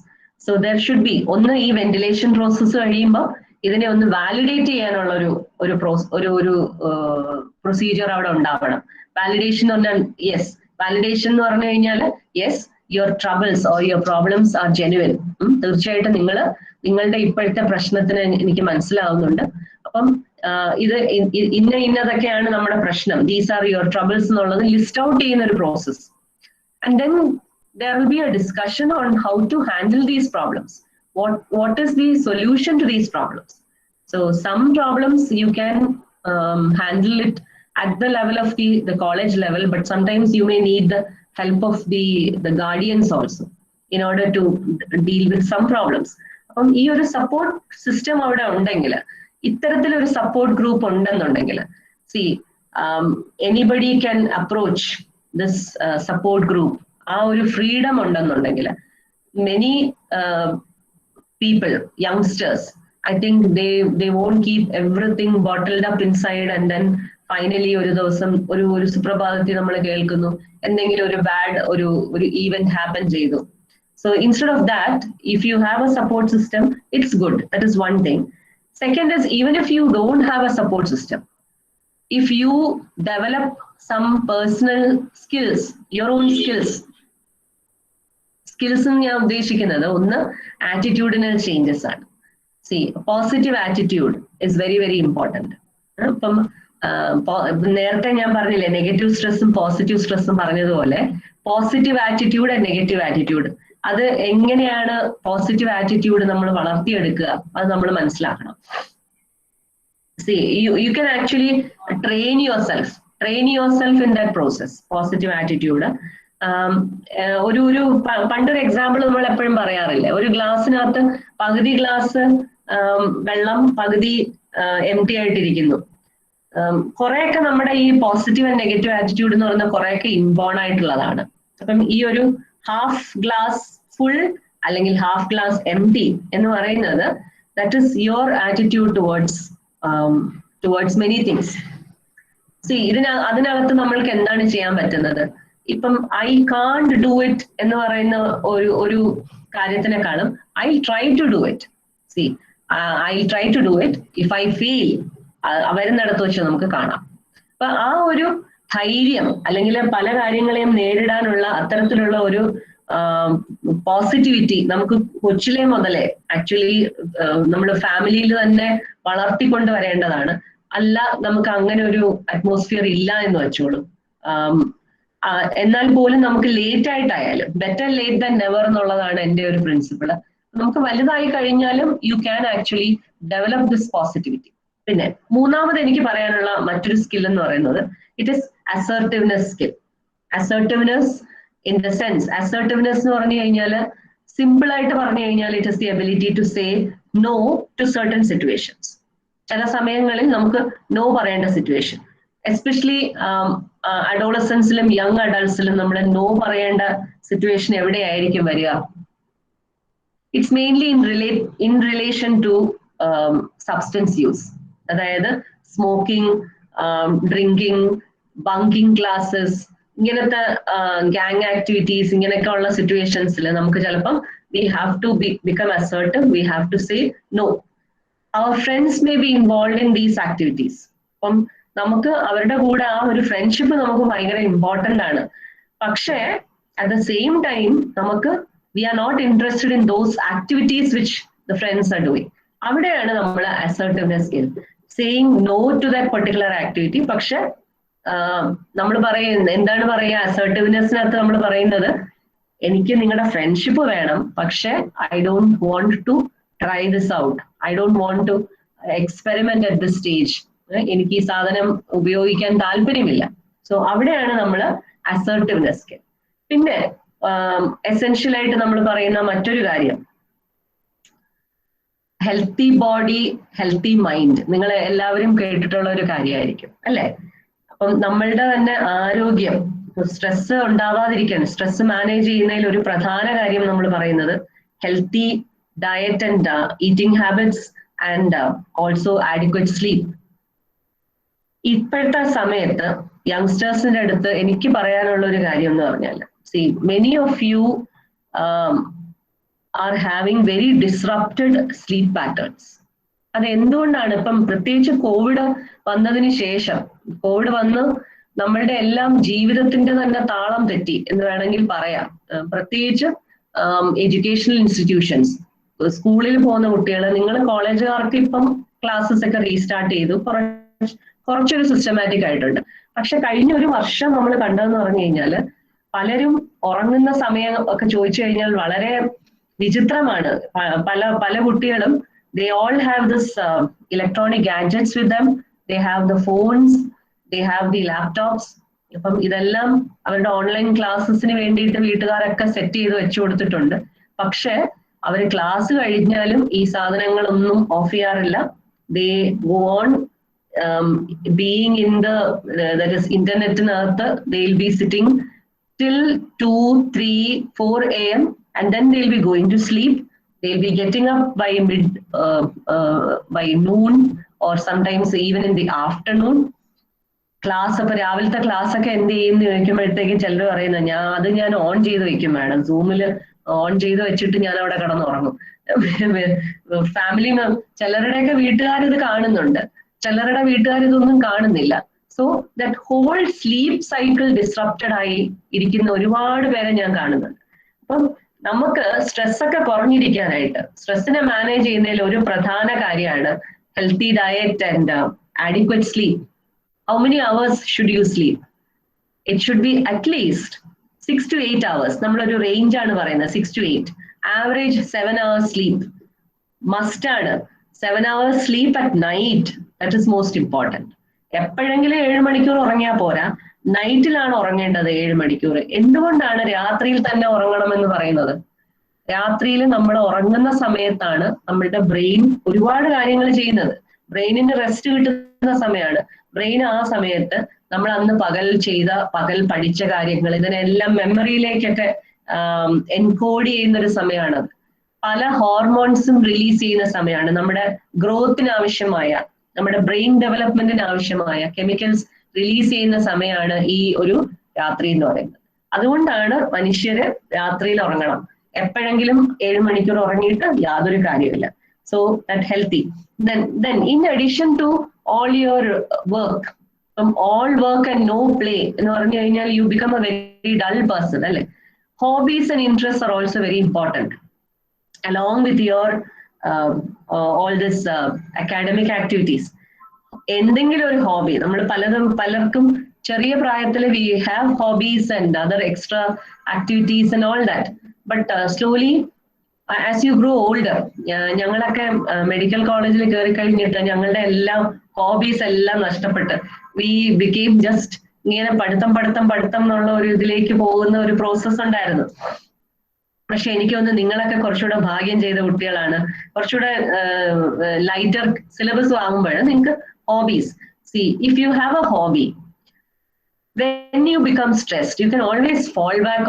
So there should be ഒന്ന് ഈ വെന്റിലേഷൻ പ്രോസസ്സ് കഴിയുമ്പോൾ ഇതിനെ ഒന്ന് വാലിഡേറ്റ് ചെയ്യാനുള്ള ഒരു പ്രൊസീജിയർ അവിടെ ഉണ്ടാവണം. വാലിഡേഷൻ എന്ന് പറഞ്ഞാൽ യെസ്, വാലിഡേഷൻ എന്ന് പറഞ്ഞു കഴിഞ്ഞാൽ yes, your troubles or your problems R genuine. തീർച്ചയായിട്ടും നിങ്ങളുടെ ഇപ്പോഴത്തെ പ്രശ്നത്തിന് എനിക്ക് മനസ്സിലാവുന്നുണ്ട്. അപ്പം ഇത് ഇന്നതൊക്കെയാണ് നമ്മുടെ പ്രശ്നം, ദീസ് ആർ യുവർ ട്രബിൾസ് എന്നുള്ളത് ലിസ്റ്റ് ഔട്ട് ചെയ്യുന്ന ഒരു process. And then there will be a discussion on how to handle these problems. What is the solution to these problems? So some problems you can handle it at the level of the college level, but sometimes you may need the help of the guardians also in order to deal with some problems. അപ്പം ഈ ഒരു support system അവിടെ ഉണ്ടെങ്കിൽ, ഇത്തരത്തിലൊരു support group ഉണ്ടെന്നുണ്ടെങ്കിൽ, see, anybody can approach this support group. ആ ഒരു freedom ഉണ്ടെന്നുണ്ടെങ്കിൽ many people, youngsters, I think they won't keep everything bottled up inside and then finally ഒരു ദിവസം ഒരു സുപ്രഭാതത്തിൽ നമ്മൾ കേൾക്കുന്നു എന്തെങ്കിലും ഒരു ബാഡ് ഒരു ഈവന്റ് ഹാപ്പൻ ചെയ്തു. So instead of that, if you have a support system, it's good. That is one thing. Second is, even if you don't have a support system, if you develop some personal skills, your own skills എന്ന് ഞാൻ ഉദ്ദേശിക്കുന്നത് ഒന്ന് attitudinal changes ആണ്. See, positive attitude is very very important. അപ്പം നേരത്തെ ഞാൻ പറഞ്ഞില്ലേ negative സ്ട്രെസ്സും പോസിറ്റീവ് സ്ട്രെസ്സും പറഞ്ഞതുപോലെ positive attitude and negative attitude, അത് എങ്ങനെയാണ് പോസിറ്റീവ് ആറ്റിറ്റ്യൂഡ് നമ്മൾ വളർത്തിയെടുക്കുക, അത് നമ്മൾ മനസ്സിലാക്കണം. See, you can actually train yourself in that process, positive attitude. ഒരു പണ്ടൊരു എക്സാമ്പിൾ നമ്മൾ എപ്പോഴും പറയാറില്ലേ, ഒരു ഗ്ലാസ്സിനകത്ത് പകുതി ഗ്ലാസ് വെള്ളം പകുതി എം ടി ആയിട്ടിരിക്കുന്നു. കുറെയൊക്കെ നമ്മുടെ ഈ പോസിറ്റീവ് ആൻഡ് നെഗറ്റീവ് ആറ്റിറ്റ്യൂഡ് എന്ന് പറയുന്ന കുറെയൊക്കെ ഇൻബോൺ ആയിട്ടുള്ളതാണ്. അപ്പം ഈ ഒരു ഹാഫ് ഗ്ലാസ് ഫുൾ അല്ലെങ്കിൽ ഹാഫ് ഗ്ലാസ് എം ടി എന്ന് പറയുന്നത് that is your attitude towards many things. C അതിനകത്ത് നമ്മൾക്ക് എന്താണ് ചെയ്യാൻ പറ്റുന്നത്? ഇപ്പം ഐ കാണ്ട് ഡു ഇറ്റ് എന്ന് പറയുന്ന ഒരു കാര്യത്തിനെക്കാളും I try to do it. See I try to do it if I feel വരുന്നിടത്ത് വെച്ച് നമുക്ക് കാണാം. അപ്പൊ ആ ഒരു ധൈര്യം അല്ലെങ്കിൽ പല കാര്യങ്ങളെയും നേരിടാനുള്ള അത്തരത്തിലുള്ള ഒരു പോസിറ്റിവിറ്റി നമുക്ക് കൊച്ചിലെ മുതലേ ആക്ച്വലി നമ്മൾ ഫാമിലിയിൽ തന്നെ വളർത്തിക്കൊണ്ട് വരേണ്ടതാണ്. അല്ല നമുക്ക് അങ്ങനെ ഒരു അറ്റ്മോസ്ഫിയർ ഇല്ല എന്ന് വെച്ചോളൂ. എന്നാൽ പോലും നമുക്ക് ലേറ്റ് ആയിട്ടായാലും ബെറ്റർ ലേറ്റ് ദാൻ നെവർ എന്നുള്ളതാണ് എൻ്റെ ഒരു പ്രിൻസിപ്പിൾ. നമുക്ക് വലുതായി കഴിഞ്ഞാലും you can actually develop this positivity. പിന്നെ മൂന്നാമത് എനിക്ക് പറയാനുള്ള മറ്റൊരു സ്കിൽ എന്ന് പറയുന്നത് it is assertiveness skill. Assertiveness in the sense, assertiveness എന്ന് പറഞ്ഞു കഴിഞ്ഞാൽ സിമ്പിൾ ആയിട്ട് പറഞ്ഞു കഴിഞ്ഞാൽ it is the ability to say no to certain situations. ചില സമയങ്ങളിൽ നമുക്ക് നോ പറയേണ്ട സിറ്റുവേഷൻ, എസ്പെഷ്യലി അഡോളസൻസിലും യങ് അഡൾട്ട്സിലും നമ്മൾ നോ പറയേണ്ട സിറ്റുവേഷൻ എവിടെയായിരിക്കും വരിക? It's mainly in relation to substance use. അതായത് സ്മോക്കിംഗ്, ഡ്രിങ്കിങ്, ബങ്കിങ് ക്ലാസ്സസ്, ഇങ്ങനത്തെ ഗാങ് ആക്ടിവിറ്റീസ്, ഇങ്ങനെയൊക്കെ ഉള്ള സിറ്റുവേഷൻസിൽ നമുക്ക് ചിലപ്പം we have to become assertive, we have to say no. അവർ friends may be involve in these activities. അപ്പം നമുക്ക് അവരുടെ കൂടെ ആ ഒരു ഫ്രണ്ട്ഷിപ്പ് നമുക്ക് ഭയങ്കര ഇമ്പോർട്ടൻ്റ് ആണ്. പക്ഷേ അറ്റ് ദ സെയിം ടൈം നമുക്ക് we are not interested in those activities which the friends are doing. അവിടെയാണ് നമ്മൾ assertiveness skill, saying no to that particular activity. പക്ഷെ നമ്മൾ പറയുന്നത് എന്താണ് പറയുക, അസർട്ടീവ്നെസ്സിനകത്ത് നമ്മൾ പറയുന്നത് എനിക്ക് നിങ്ങളുടെ ഫ്രണ്ട്ഷിപ്പ് വേണം, പക്ഷെ I don't want to try this out, I don't want to experiment at this stage, എനിക്ക് ഈ സാധനം ഉപയോഗിക്കാൻ താല്പര്യമില്ല. സോ അവിടെയാണ് നമ്മൾ അസർട്ടീവ്നെസ് സ്കിൽ. പിന്നെ എസെൻഷ്യൽ ആയിട്ട് നമ്മൾ പറയുന്ന മറ്റൊരു കാര്യം ഹെൽത്തി ബോഡി ഹെൽത്തി മൈൻഡ്. നിങ്ങൾ എല്ലാവരും കേട്ടിട്ടുള്ള ഒരു കാര്യമായിരിക്കും അല്ലെ? അപ്പം നമ്മളുടെ തന്നെ ആരോഗ്യം, സ്ട്രെസ് ഉണ്ടാവാതിരിക്കാൻ, സ്ട്രെസ് മാനേജ് ചെയ്യുന്നതിൽ ഒരു പ്രധാന കാര്യം നമ്മൾ പറയുന്നത് healthy diet and eating habits and also adequate sleep. ഇപ്പോഴത്തെ സമയത്ത് യങ്സ്റ്റേഴ്സിന്റെ അടുത്ത് എനിക്ക് പറയാനുള്ള ഒരു കാര്യം എന്ന് പറഞ്ഞാൽ, C many of you are having very disrupted sleep patterns. അത് എന്തുകൊണ്ടാണ്? ഇപ്പം പ്രത്യേകിച്ച് കോവിഡ് വന്നതിന് ശേഷം, കോവിഡ് വന്ന് നമ്മളുടെ എല്ലാം ജീവിതത്തിന്റെ തന്നെ താളം തെറ്റി എന്ന് വേണമെങ്കിൽ പറയാം. പ്രത്യേകിച്ച് എഡ്യൂക്കേഷണൽ ഇൻസ്റ്റിറ്റ്യൂഷൻസ്, സ്കൂളിൽ പോകുന്ന കുട്ടികൾ, നിങ്ങൾ കോളേജുകാർക്ക് ഇപ്പം ക്ലാസ്സസ് ഒക്കെ റീസ്റ്റാർട്ട് ചെയ്തു, കുറച്ചൊരു സിസ്റ്റമാറ്റിക് ആയിട്ടുണ്ട്. പക്ഷെ കഴിഞ്ഞ ഒരു വർഷം നമ്മൾ കണ്ടതെന്ന് പറഞ്ഞു കഴിഞ്ഞാൽ പലരും ഉറങ്ങുന്ന സമയം ഒക്കെ ചോദിച്ചു കഴിഞ്ഞാൽ വളരെ വിചിത്രമാണ്. പല കുട്ടികളും they all have this electronic gadgets with them, they have the phones, they have the laptops. അപ്പം ഇതെല്ലാം അവരുടെ ഓൺലൈൻ ക്ലാസ്സസിന് വേണ്ടിയിട്ട് വീട്ടുകാരൊക്കെ സെറ്റ് ചെയ്ത് വെച്ചു കൊടുത്തിട്ടുണ്ട്. പക്ഷെ അവർ ക്ലാസ് കഴിഞ്ഞാലും ഈ സാധനങ്ങളൊന്നും ഓഫ് ചെയ്യാറില്ല. they go on being in the that is ഇന്റർനെറ്റിനകത്ത് they will be sitting till 2, 3, 4 a.m. and then they will be going to sleep. They'll be getting up by noon or sometimes even in the afternoon. Class അപ്പൊ രാവിലത്തെ class ഒക്കെ എന്ത് ചെയ്യുന്ന ചോദിക്കുമ്പോഴത്തേക്കും ചിലർ പറയുന്നത് ഞാൻ on ചെയ്ത് വെക്കും മാഡം, സൂമിൽ ഓൺ ചെയ്ത് വെച്ചിട്ട് ഞാൻ അവിടെ കിടന്നുറങ്ങും. ഫാമിലി ചിലരുടെയൊക്കെ വീട്ടുകാർ ഇത് കാണുന്നുണ്ട്, ചിലരുടെ വീട്ടുകാർ ഇതൊന്നും കാണുന്നില്ല. So that whole sleep cycle disrupted ആയി ഇരിക്കുന്ന ഒരുപാട് പേരെ ഞാൻ കാണുന്നുണ്ട്. അപ്പം നമുക്ക് സ്ട്രെസ് ഒക്കെ കുറഞ്ഞിരിക്കാനായിട്ട്, സ്ട്രെസ്സിനെ മാനേജ് ചെയ്യുന്നതിൽ ഒരു പ്രധാന കാര്യമാണ് healthy diet and adequate sleep. how many hours should you sleep? It should be at least 6 to 8 hours. നമ്മളൊരു റേഞ്ച് ആണ് പറയുന്നത്, 6 to 8. Average 7 hours sleep. Must ആണ്. 7 hours sleep at night. That is most important. എപ്പോഴെങ്കിലും 7 മണിക്കൂർ ഉറങ്ങിയാൽ പോരാ, നൈറ്റിലാണ് ഉറങ്ങേണ്ടത് 7 മണിക്കൂർ. എന്തുകൊണ്ടാണ് രാത്രിയിൽ തന്നെ ഉറങ്ങണമെന്ന് പറയുന്നത്? രാത്രിയിൽ നമ്മൾ ഉറങ്ങുന്ന സമയത്താണ് നമ്മളുടെ ബ്രെയിൻ ഒരുപാട് കാര്യങ്ങൾ ചെയ്യുന്നത്. ബ്രെയിനിന് റെസ്റ്റ് കിട്ടുന്ന സമയമാണ്. ബ്രെയിൻ ആ സമയത്ത് നമ്മൾ അന്ന് പകൽ പഠിച്ച കാര്യങ്ങൾ ഇതിനെല്ലാം മെമ്മറിയിലേക്കൊക്കെ എൻകോഡ് ചെയ്യുന്ന ഒരു സമയമാണത്. പല ഹോർമോൺസും റിലീസ് ചെയ്യുന്ന സമയമാണ്. നമ്മുടെ ഗ്രോത്തിന് ആവശ്യമായ, നമ്മുടെ ബ്രെയിൻ ഡെവലപ്മെന്റിന് ആവശ്യമായ കെമിക്കൽസ് റിലീസ് ചെയ്യുന്ന സമയമാണ് ഈ ഒരു രാത്രി എന്ന് പറയുന്നത്. അതുകൊണ്ടാണ് മനുഷ്യര് രാത്രിയിൽ ഉറങ്ങണം. എപ്പോഴെങ്കിലും 7 മണിക്കൂർ ഉറങ്ങിയിട്ട് യാതൊരു കാര്യമില്ല. So that healthy. Then in addition to all your work, from all work and no play എന്ന് പറഞ്ഞു കഴിഞ്ഞാൽ you become a very dull person, അല്ലെ? Hobbies and interests are also very important. Along with your all this academic activities. എന്തെങ്കിലും ഒരു hobby, നമ്മൾ പലർക്കും ചെറിയ പ്രായത്തിൽ we have hobbies and other extra activities and all that. But slowly, as you grow older, ഞങ്ങളൊക്കെ medical കോളേജിൽ കയറി കഴിഞ്ഞിട്ട് ഞങ്ങളുടെ എല്ലാം ഹോബീസ് എല്ലാം നഷ്ടപ്പെട്ട് we became just ഇങ്ങനെ പഠിത്തം എന്നുള്ള ഒരു ഇതിലേക്ക് പോകുന്ന ഒരു പ്രോസസ്സ് ഉണ്ടായിരുന്നു. പക്ഷെ എനിക്ക് തോന്നുന്നു നിങ്ങളൊക്കെ കുറച്ചുകൂടെ ഭാഗ്യം ചെയ്ത കുട്ടികളാണ്. കുറച്ചുകൂടെ ലൈറ്റർ സിലബസ് ആകുമ്പോൾ നിങ്ങൾക്ക് hobbies, see, if you have a hobby, when you become stressed, you can always fall back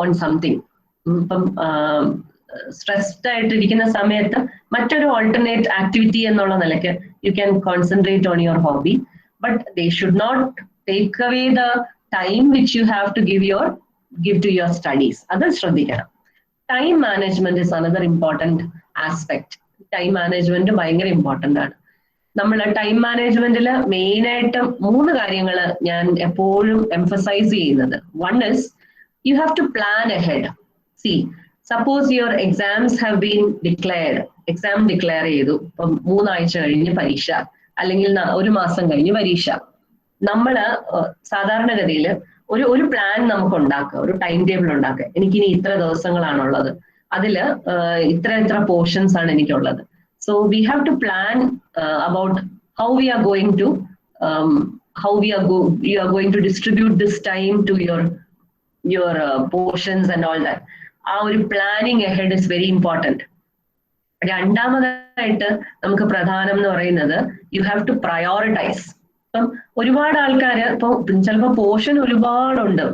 on something. ഇപ്പം സ്ട്രെസ്ഡ് ആയിട്ടിരിക്കുന്ന സമയത്ത് മറ്റൊരു ഓൾട്ടർനേറ്റ് ആക്ടിവിറ്റി എന്നുള്ള നിലയ്ക്ക് you can concentrate on your hobby, but they should not take away the time which you have to give to your studies. അത് ശ്രദ്ധിക്കണം. Time management is another important aspect. Time management ഭയങ്കര important ആണ്. നമ്മൾ time മാനേജ്മെന്റിൽ മെയിനായിട്ട് 3 കാര്യങ്ങൾ ഞാൻ എപ്പോഴും എംഫസൈസ് ചെയ്യുന്നത്. One is you have to plan ahead. See, suppose your exams have been declared. Exam declare ചെയ്തു. ഇപ്പം 3 ആഴ്ച കഴിഞ്ഞ് പരീക്ഷ, അല്ലെങ്കിൽ 1 മാസം കഴിഞ്ഞ് പരീക്ഷ. നമ്മൾ സാധാരണഗതിയിൽ ഒരു പ്ലാൻ നമുക്ക് ഉണ്ടാക്കുക, ഒരു ടൈം ടേബിൾ ഉണ്ടാക്കുക. എനിക്കിനി ഇത്ര ദിവസങ്ങളാണുള്ളത്, അതിൽ ഇത്ര പോർഷൻസ് ആണ് എനിക്കുള്ളത്. So we have to plan about how we are going to you are going to distribute this time to your portions and all that. ആ ഒരു planning ahead is very important. രണ്ടാമതായിട്ട് നമുക്ക് പ്രധാനം എന്ന് പറയുന്നത് you have to prioritize. ഇപ്പം ഒരുപാട് ആൾക്കാർ ചിലപ്പോൾ പോർഷൻ ഒരുപാടുണ്ട്,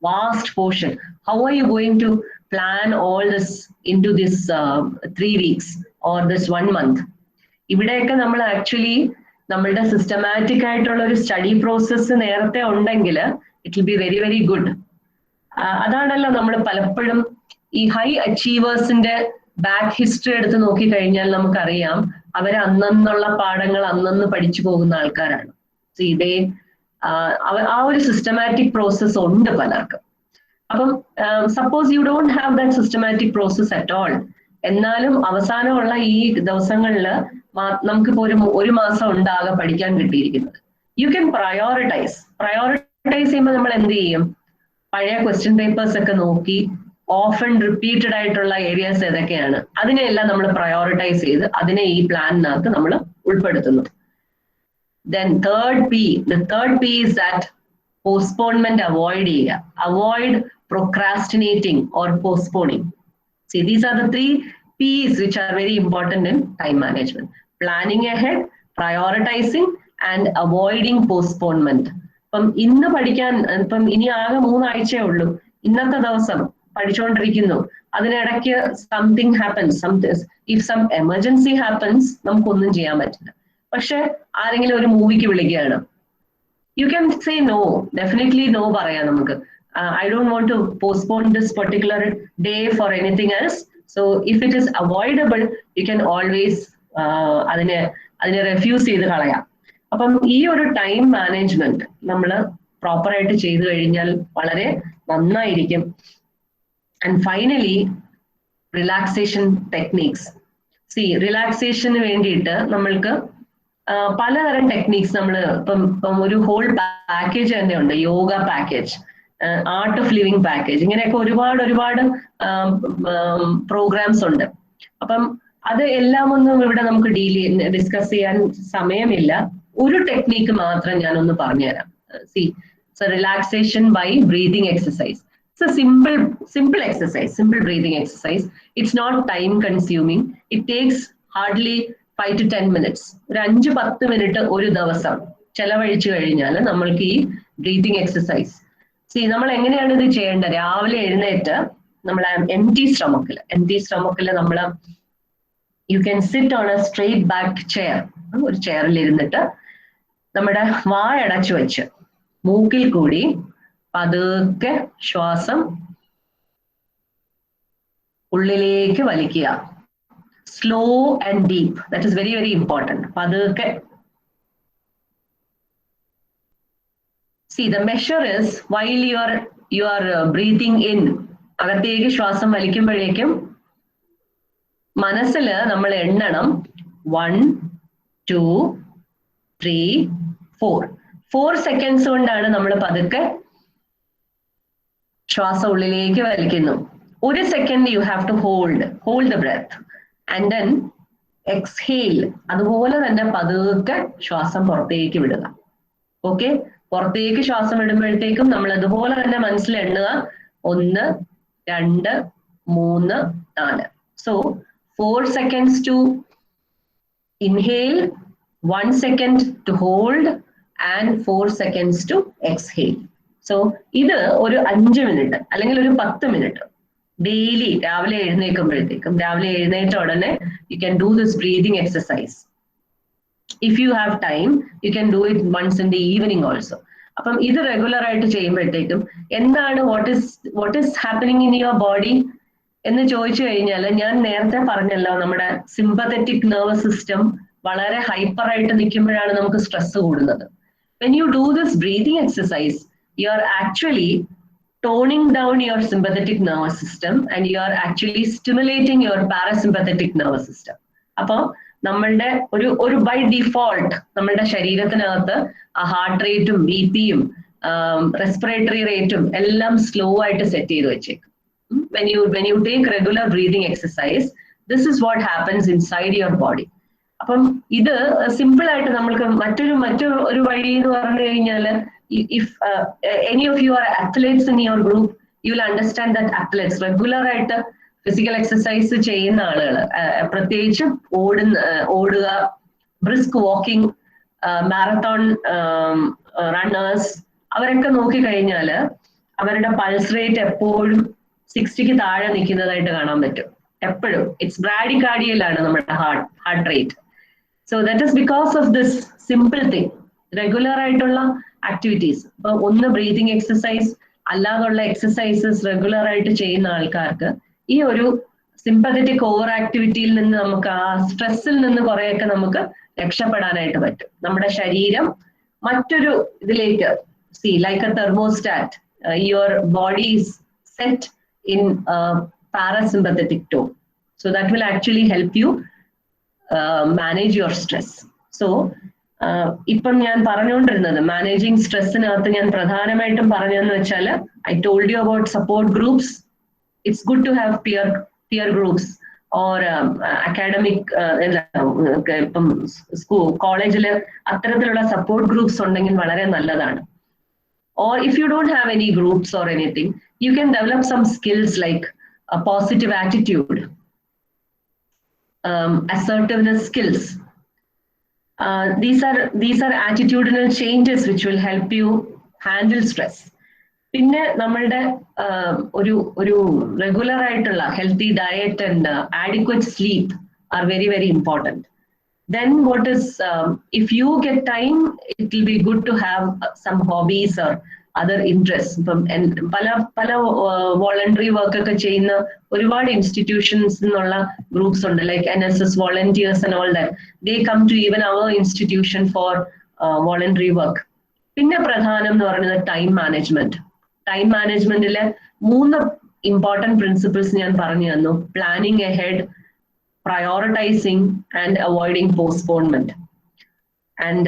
vast portion. How are you going to plan all this into this 3 weeks or this 1 month? ഇവിടെയൊക്കെ നമ്മൾ ആക്ച്വലി നമ്മളുടെ സിസ്റ്റമാറ്റിക് ആയിട്ടുള്ള ഒരു സ്റ്റഡി പ്രോസസ്സ് നേരത്തെ ഉണ്ടെങ്കിൽ it will be very very good. അതാണല്ലോ നമ്മൾ പലപ്പോഴും ഈ ഹൈ അച്ചീവേഴ്സിന്റെ ബാക്ക് ഹിസ്റ്ററി എടുത്ത് നോക്കിക്കഴിഞ്ഞാൽ നമുക്കറിയാം അവർ അന്നുള്ള പാഠങ്ങൾ അന്നന്ന് പഠിച്ചു പോകുന്ന ആൾക്കാരാണ്. ഇതേ ആ ഒരു സിസ്റ്റമാറ്റിക് പ്രോസസ് ഉണ്ട് പലർക്കും. അപ്പം suppose you don't have that systematic process at all, എന്നാലും അവസാനമുള്ള ഈ ദിവസങ്ങളിൽ നമുക്കിപ്പോ ഒരു മാസം ഉണ്ടാകെ പഠിക്കാൻ കിട്ടിയിരിക്കുന്നത്. യു ക്യാൻ പ്രയോറിറ്റൈസ് ചെയ്യുമ്പോൾ നമ്മൾ എന്ത് ചെയ്യും? പഴയ ക്വസ്റ്റ്യൻ പേപ്പേഴ്സ് ഒക്കെ നോക്കി ഓഫൻ റിപ്പീറ്റഡ് ആയിട്ടുള്ള ഏരിയാസ് ഏതൊക്കെയാണ് അതിനെയെല്ലാം നമ്മൾ പ്രയോറിറ്റൈസ് ചെയ്ത് അതിനെ ഈ പ്ലാനിനകത്ത് നമ്മൾ ഉൾപ്പെടുത്തുന്നു. Then the third P is that postponement avoid ചെയ്യുക. Avoid procrastinating or postponing. See, these are the 3 P's which are very important in time management. Planning ahead, prioritizing and avoiding postponement. ഇപ്പം ഇന്ന് പഠിക്കാൻ ഇപ്പം ഇനി ആകെ 3 ആഴ്ചയേ ഉള്ളൂ, ഇന്നത്തെ ദിവസം പഠിച്ചുകൊണ്ടിരിക്കുന്നു, അതിനിടയ്ക്ക് something happens, if some emergency happens, നമുക്കൊന്നും ചെയ്യാൻ പറ്റില്ല. പക്ഷെ ആരെങ്കിലും ഒരു മൂവിക്ക് വിളിക്കുകയാണ്, you can say no, definitely no പറയാം നമുക്ക്. I don't want to postpone this particular day for anything else. So if it is avoidable, you can always അതിനെ റെഫ്യൂസ് ചെയ്ത് കളയാം. അപ്പം ഈ ഒരു ടൈം മാനേജ്മെന്റ് നമ്മൾ പ്രോപ്പറായിട്ട് ചെയ്തു കഴിഞ്ഞാൽ വളരെ നന്നായിരിക്കും. And finally relaxation techniques. റിലാക്സേഷന് വേണ്ടിയിട്ട് നമ്മൾക്ക് പലതരം ടെക്നീക്സ് നമ്മൾ ഇപ്പം ഒരു ഹോൾ പാക്കേജ് തന്നെ ഉണ്ട്. Yoga package, art of living package, ഇങ്ങനെയൊക്കെ ഒരുപാട് പ്രോഗ്രാംസ് ഉണ്ട്. അപ്പം അത് എല്ലാം ഒന്നും ഇവിടെ നമുക്ക് ഡിസ്കസ് ചെയ്യാൻ സമയമില്ല. ഒരു ടെക്നീക്ക് മാത്രം ഞാനൊന്ന് പറഞ്ഞുതരാം. Relaxation by breathing exercise. It's a simple exercise, simple breathing exercise. It's not time consuming. It takes hardly 5 to 10 minutes. ഒരു 5-10 മിനിറ്റ് ഒരു ദിവസം ചെലവഴിച്ചു കഴിഞ്ഞാൽ നമ്മൾക്ക് ഈ ബ്രീതിങ് എക്സസൈസ് നമ്മൾ എങ്ങനെയാണ് ഇത് ചെയ്യേണ്ടത്? രാവിലെ എഴുന്നേറ്റ് നമ്മൾ എംപ്റ്റി സ്റ്റൊമക്കിൽ നമ്മൾ you can sit on A straight back chair. ഒരു ചെയറിൽ ഇരുന്നിട്ട് നമ്മുടെ വായടച്ചു വെച്ച് മൂക്കിൽ കൂടി പതുക്കെ ശ്വാസം ഉള്ളിലേക്ക് വലിക്കുക. Slow and deep. That is very very important. പതുക്കെ. See, the measure is while you are breathing in, അകത്തേക്ക് ശ്വാസം വലിക്കുമ്പോഴേക്കും മനസ്സിൽ നമ്മൾ എണ്ണണം 1, 2, 3, 4. 4 seconds കൊണ്ടാണ് നമ്മൾ പതുക്കെ ശ്വാസം ഉള്ളിലേക്ക് വലിക്കുന്നു. 1 second you have to hold the breath and then exhale. അതുപോലെ തന്നെ പതുക്കെ ശ്വാസം പുറത്തേക്ക് വിടുക. ഓക്കെ, പുറത്തേക്ക് ശ്വാസം വിടുമ്പോഴത്തേക്കും നമ്മൾ അതുപോലെ തന്നെ മനസ്സിൽ എണ്ണുക 1, 2, 3, 4. So 4 seconds to inhale, 1 second to hold and 4 seconds to exhale. So ഇത് ഒരു 5 മിനിറ്റ് അല്ലെങ്കിൽ ഒരു 10 മിനിറ്റ് ഡെയിലി രാവിലെ എഴുന്നേൽക്കുമ്പോഴത്തേക്കും, രാവിലെ എഴുന്നേറ്റ ഉടനെ you can do this breathing exercise. If you have time you can do it once in the evening also. അപ്പം ഇത് റെഗുലർ ആയിട്ട് ചെയ്യുമ്പോഴത്തേക്കും എന്താണ് what is happening in your body എന്ന് ചോദിച്ചു കഴിഞ്ഞാൽ, ഞാൻ നേരത്തെ പറഞ്ഞല്ലോ നമ്മുടെ സിമ്പത്തറ്റിക് നെർവസ് സിസ്റ്റം വളരെ ഹൈപ്പർ ആയിട്ട് നിൽക്കുമ്പോഴാണ് നമുക്ക് സ്ട്രെസ് കൂടുന്നത്. When you do this breathing exercise, you are actually toning down your sympathetic nervous system and you are actually stimulating your parasympathetic nervous system. അപ്പോൾ നമ്മളുടെ ഒരു ബൈ ഡിഫോൾട്ട് നമ്മളുടെ ശരീരത്തിനകത്ത് heart റേറ്റും BP-യും റെസ്പിറേറ്ററി റേറ്റും എല്ലാം സ്ലോ ആയിട്ട് സെറ്റ് ചെയ്ത് വെച്ചേക്കും. When you take regular breathing exercise, this is what happens inside your body. അപ്പം ഇത് സിമ്പിൾ ആയിട്ട് നമ്മൾക്ക് മറ്റൊരു വഴി എന്ന് പറഞ്ഞു കഴിഞ്ഞാൽ, if any of you are athletes in your group, you will understand that athletes regular ആയിട്ട് ഫിസിക്കൽ എക്സസൈസ് ചെയ്യുന്ന ആളുകൾ, പ്രത്യേകിച്ച് ഓടുക, ബ്രിസ്ക് വാക്കിംഗ്, മാരത്തോൺ റണ്ണേഴ്സ്, അവരൊക്കെ നോക്കിക്കഴിഞ്ഞാൽ അവരുടെ പൾസ് റേറ്റ് എപ്പോഴും 60ക്ക് താഴെ നിൽക്കുന്നതായിട്ട് കാണാൻ പറ്റും. എപ്പോഴും ഇറ്റ്സ് ബ്രാഡികാർഡിയലാണ് നമ്മുടെ heart rate. So that is because of this simple thing. Regular ആയിട്ടുള്ള ആക്ടിവിറ്റീസ്, ഇപ്പൊ ഒന്ന് ബ്രീതിങ് എക്സസൈസ് അല്ലാതുള്ള എക്സസൈസസ് റെഗുലർ ആയിട്ട് ചെയ്യുന്ന ആൾക്കാർക്ക് ഈ ഒരു സിമ്പത്തറ്റിക് ഓവർ ആക്ടിവിറ്റിയിൽ നിന്ന് നമുക്ക് ആ സ്ട്രെസ്സിൽ നിന്ന് കുറെയൊക്കെ നമുക്ക് രക്ഷപ്പെടാനായിട്ട് പറ്റും. നമ്മുടെ ശരീരം മറ്റൊരു ഇതിലേക്ക്, like A thermostat, your body is set in parasympathetic tone. So that will actually help you manage your stress. So ഇപ്പം ഞാൻ പറഞ്ഞുകൊണ്ടിരുന്നത് മാനേജിങ് സ്ട്രെസ്സിനകത്ത് ഞാൻ പ്രധാനമായിട്ടും പറഞ്ഞതെന്ന് വെച്ചാൽ, I told you about support groups. It's good to have peer groups or academic ഇപ്പം കോളേജിൽ അത്തരത്തിലുള്ള സപ്പോർട്ട് ഗ്രൂപ്പ്സ് ഉണ്ടെങ്കിൽ വളരെ നല്ലതാണ്. Or if you don't have any groups or anything, you can develop some skills like a positive attitude, assertiveness skills. These are attitudinal changes which will help you handle stress. പിന്നെ നമ്മളുടെ ഒരു regular ആയിട്ടുള്ള healthy diet and adequate sleep are very very important. Then what is, if you get time, it will be good to have some hobbies or other interests. പല voluntary work ഒക്കെ ചെയ്യുന്ന ഒരുപാട് institutions എന്നുള്ള groups ഉണ്ട്, like NSS volunteers and all that. They come to even our institution for voluntary work. പിന്നെ പ്രധാനം എന്ന് പറയുന്നത് ടൈം മാനേജ്മെന്റ്. ടൈം മാനേജ്മെന്റിലെ 3 ഇമ്പോർട്ടൻറ്റ് പ്രിൻസിപ്പിൾസ് ഞാൻ പറഞ്ഞു തന്നു. Planning ahead, prioritizing and avoiding postponement. And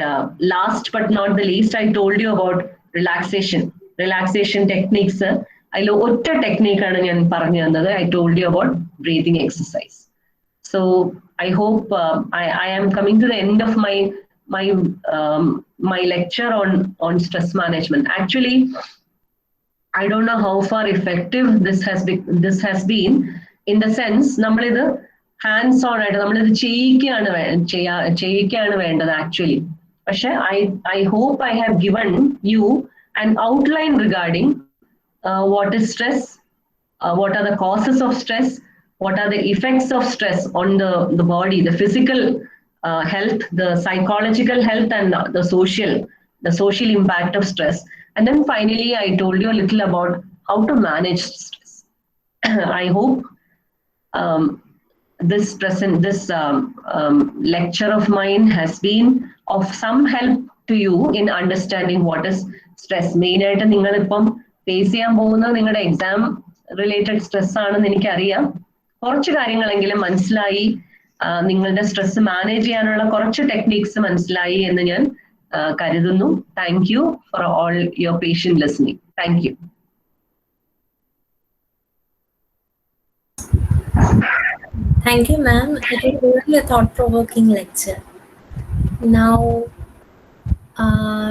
last but not the least, I told you about relaxation techniques. I ഒറ്റ technique ആണ് ഞാൻ പറഞ്ഞു തന്നത്. I told you about breathing exercise. So I hope I am coming to the end of my lecture on stress management. Actually, I don't know how far effective this has been in the sense നമ്മളിത് hands on ആയിട്ട് നമ്മളിത് ചെയ്യിക്കുകയാണ് വേണ്ടത് actually. പക്ഷെ I hope I have given you an outline regarding what is stress, what are the causes of stress, what are the effects of stress on the body, the physical health, the psychological health, and the social impact of stress. And then finally, I told you a little about how to manage stress. I hope this lecture of mine has been of some help to you in understanding what is stress. Main ആയിട്ട് നിങ്ങൾ ഇപ്പം face ചെയ്യാൻ പോകുന്ന നിങ്ങളുടെ exam related stress ആണെന്ന് എനിക്കറിയാം. കുറച്ച് കാര്യങ്ങളെങ്കിലും മനസ്സിലായി, നിങ്ങളുടെ സ്ട്രെസ് മാനേജ് ചെയ്യാനുള്ള കുറച്ച് ടെക്നിക്സ് മനസ്സിലായി എന്ന് ഞാൻ കരുതുന്നു. Thank you for all your patient listening. Thank you. Thank you, ma'am. It was really a thought-provoking lecture. Now,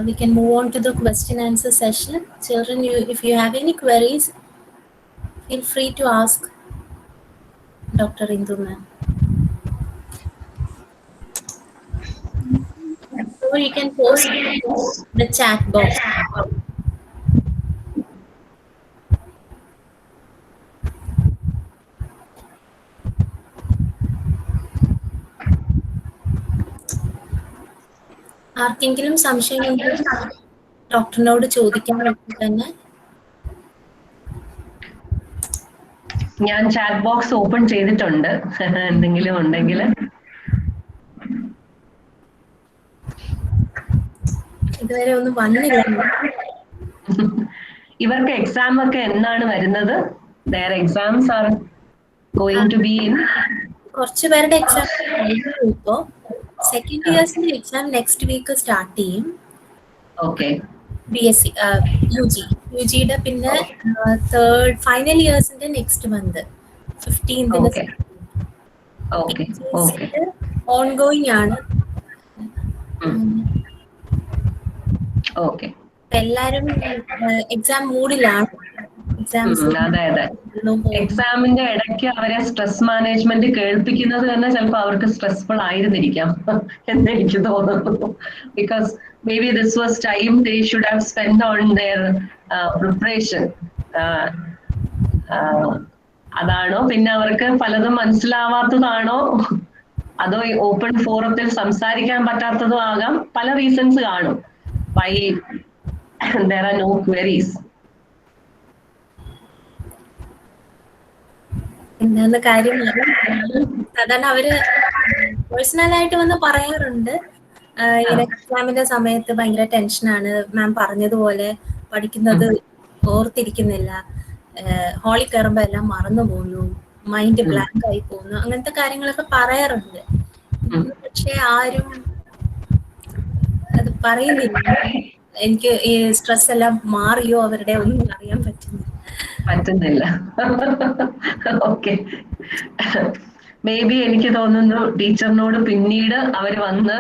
we can move on to the question-answer session. Children, if you have any queries, feel free to ask Dr. Indu, ma'am. Or you can post the chat box. ആർക്കെങ്കിലും സംശയമുണ്ടെങ്കിൽ ഡോക്ടറിനോട് ചോദിക്കാൻ വേണ്ടി തന്നെ. ഞാൻ chat box open ചെയ്തിട്ടുണ്ട്, എന്തെങ്കിലും ഉണ്ടെങ്കിൽ. ഇതുവരെ ഒന്നും വന്നില്ല. ഇവർക്ക് എക്സാം ഒക്കെ എന്നാണ് വരുന്നത്? Their exams are going to be in. കുറച്ച് പേരുടെ എക്സാം ഇപ്പോ സെക്കൻഡ് ഇയേഴ്സിന്റെ എക്സാം നെക്സ്റ്റ് വീക്ക് സ്റ്റാർട്ട് ചെയ്യും. ഓക്കെ. BSc UGയുടെ പിന്നെ തേർഡ് ഫൈനൽ ഇയേഴ്സിന്റെ നെക്സ്റ്റ് മന്ത് 15th ഓൺഗോയിങ് ആണ്. ഓക്കെ. എല്ലാരും എക്സാം മൂഡിലാണ്. അതെ. എക്സാമിന്റെ ഇടയ്ക്ക് അവരെ സ്ട്രെസ് മാനേജ്മെന്റ് കേൾപ്പിക്കുന്നത് തന്നെ ചിലപ്പോൾ അവർക്ക് സ്ട്രെസ്ഫുൾ ആയിരുന്നിരിക്കാം എന്ന് എനിക്ക് തോന്നുന്നു. Because may be this was time they should have spend on their preparation. അതാണോ പിന്നെ അവർക്ക് പലതും മനസ്സിലാവാത്തതാണോ അതോ ഓപ്പൺ ഫോറത്തിൽ സംസാരിക്കാൻ പറ്റാത്തതോ ആകാം. പല റീസൺസ് കാണും Y there are no queries. എന്താന്ന് കാര്യം സാധാരണ അവര് പേഴ്സണലായിട്ട് വന്ന് പറയാറുണ്ട്. എക്സാമിന്റെ സമയത്ത് ഭയങ്കര ടെൻഷനാണ്, മാം പറഞ്ഞതുപോലെ പഠിക്കുന്നത് ഓർത്തിരിക്കുന്നില്ല, ഹാളിൽ കയറുമ്പോ എല്ലാം മറന്നു പോകുന്നു, മൈൻഡ് ബ്ലാങ്ക് ആയി പോകുന്നു, അങ്ങനത്തെ കാര്യങ്ങളൊക്കെ പറയാറുണ്ട്. പക്ഷെ ആരും അത് പറയുന്നില്ല. എനിക്ക് ഈ സ്ട്രെസ് എല്ലാം മാറിയോ അവരുടെ ഒന്നും അറിയാൻ പറ്റുന്നില്ല. ഓക്കെ. മേ ബി എനിക്ക് തോന്നുന്നു ടീച്ചറിനോട് പിന്നീട് അവർ വന്ന്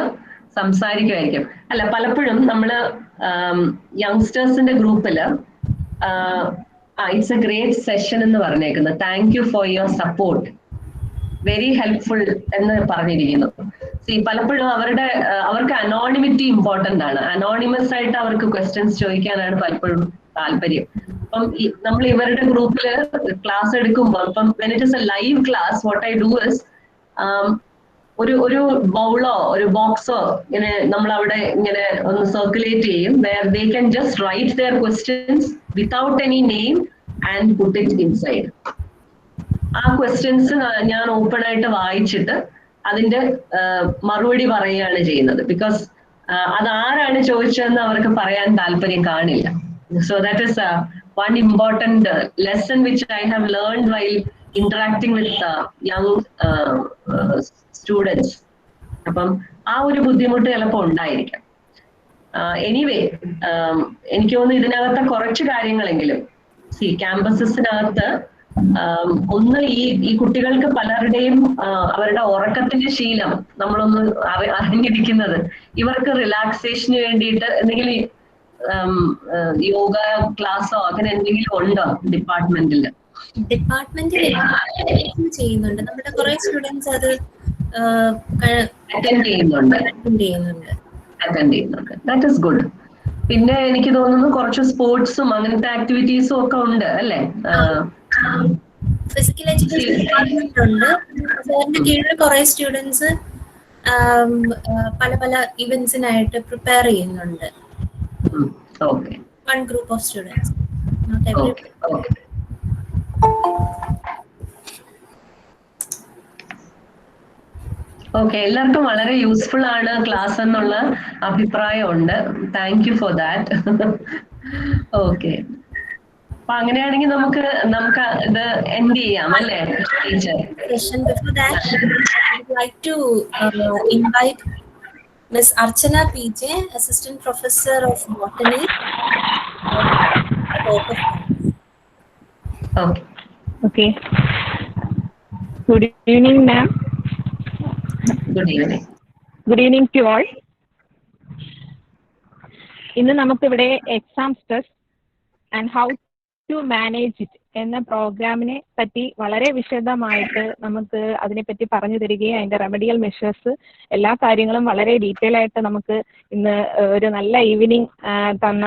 സംസാരിക്കുമായിരിക്കും. അല്ല, പലപ്പോഴും നമ്മള് യങ്സ്റ്റേഴ്സിന്റെ ഗ്രൂപ്പില് ഇറ്റ്സ് എ ഗ്രേറ്റ് സെഷൻ എന്ന് പറഞ്ഞേക്കുന്നത്. Thank you for your support, very helpful എന്ന് പറഞ്ഞിരിക്കുന്നു. പലപ്പോഴും അവർക്ക് അനോണിമിറ്റി ഇമ്പോർട്ടന്റ് ആണ്. അനോണിമസ് ആയിട്ട് അവർക്ക് ക്വസ്റ്റ്യൻസ് ചോദിക്കാനാണ് പലപ്പോഴും താല്പര്യം. അപ്പം നമ്മൾ ഇവരുടെ ഗ്രൂപ്പില് ക്ലാസ് എടുക്കുമ്പോൾ ഇപ്പം when it is a live class, what I do is ഒരു ബൗളോ ഒരു ബോക്സോ ഇങ്ങനെ നമ്മൾ അവിടെ ഇങ്ങനെ ഒന്ന് സർക്കുലേറ്റ് ചെയ്യും, where they can just write their questions without any name and put it inside. ആ ക്വസ്റ്റ്യൻസ് ഞാൻ ഓപ്പൺ ആയിട്ട് വായിച്ചിട്ട് അതിന്റെ മറുപടി പറയുകയാണ് ചെയ്യുന്നത്. ബിക്കോസ് അതാരാണ് ചോദിച്ചതെന്ന് അവർക്ക് പറയാൻ താല്പര്യം കാണില്ല. So that is one important lesson which I have learned while interacting with young students. അപ്പം ആ ഒരു ബുദ്ധിമുട്ട് ചിലപ്പോൾ ഉണ്ടായിരിക്കാം. എനിവേ എനിക്ക് തോന്നുന്നു ഇതിനകത്തെ കുറച്ച് കാര്യങ്ങളെങ്കിലും ക്യാമ്പസസിനകത്ത് ഒന്ന് ഈ കുട്ടികൾക്ക് പലരുടെയും അവരുടെ ഉറക്കത്തിന്റെ ശീലം നമ്മളൊന്ന് അറിഞ്ഞിരിക്കുന്നത്, ഇവർക്ക് റിലാക്സേഷന് വേണ്ടിയിട്ട് എന്തെങ്കിലും യോഗ ക്ലാസ്സോ അങ്ങനെ എന്തെങ്കിലും ഉണ്ടോ ഡിപ്പാർട്ട്മെന്റിൽ? ഡിപ്പാർട്ട്മെന്റിൽ ചെയ്യുന്നുണ്ട്. നമ്മുടെ കുറെ സ്റ്റുഡൻസ് അത് അറ്റൻഡ് ചെയ്യുന്നുണ്ട്. That is good. പിന്നെ എനിക്ക് തോന്നുന്നു കുറച്ച് സ്പോർട്സും അങ്ങനത്തെ ആക്ടിവിറ്റീസും ഒക്കെ ഉണ്ട് അല്ലേ? ഫിസിക്കൽ എഡ്യൂക്കേഷൻ ഡിപ്പാർട്ട്മെന്റ് ഉണ്ട്. സാറിന്റെ കീഴിൽ കുറെ സ്റ്റുഡൻസ് പല പല ഇവന്റ്സിനായിട്ട് പ്രിപ്പയർ ചെയ്യുന്നുണ്ട്. One group of students. Okay, എല്ലാവർക്കും വളരെ യൂസ്ഫുൾ ആണ് ക്ലാസ് എന്നുള്ള അഭിപ്രായമുണ്ട്. Thank you for that. Okay, അപ്പൊ അങ്ങനെയാണെങ്കിൽ നമുക്ക് ഇത് എൻഡ് ചെയ്യാം അല്ലേ teacher? Before that, I would like to invite Ms. Archana PJ, Assistant Professor of Botany. Okay. Good evening, ma'am. Good evening. Good evening to all. ഇന്ന് നമുക്കിവിടെ exam stress and how to manage it എന്ന പ്രോഗ്രാമിനെ പറ്റി വളരെ വിശദമായിട്ട് നമുക്ക് അതിനെപ്പറ്റി പറഞ്ഞു തരികയും അതിൻ്റെ റെമഡിയൽ മെഷേഴ്സ് എല്ലാ കാര്യങ്ങളും വളരെ ഡീറ്റെയിൽ ആയിട്ട് നമുക്ക് ഇന്ന് ഒരു നല്ല ഈവനിങ് തന്ന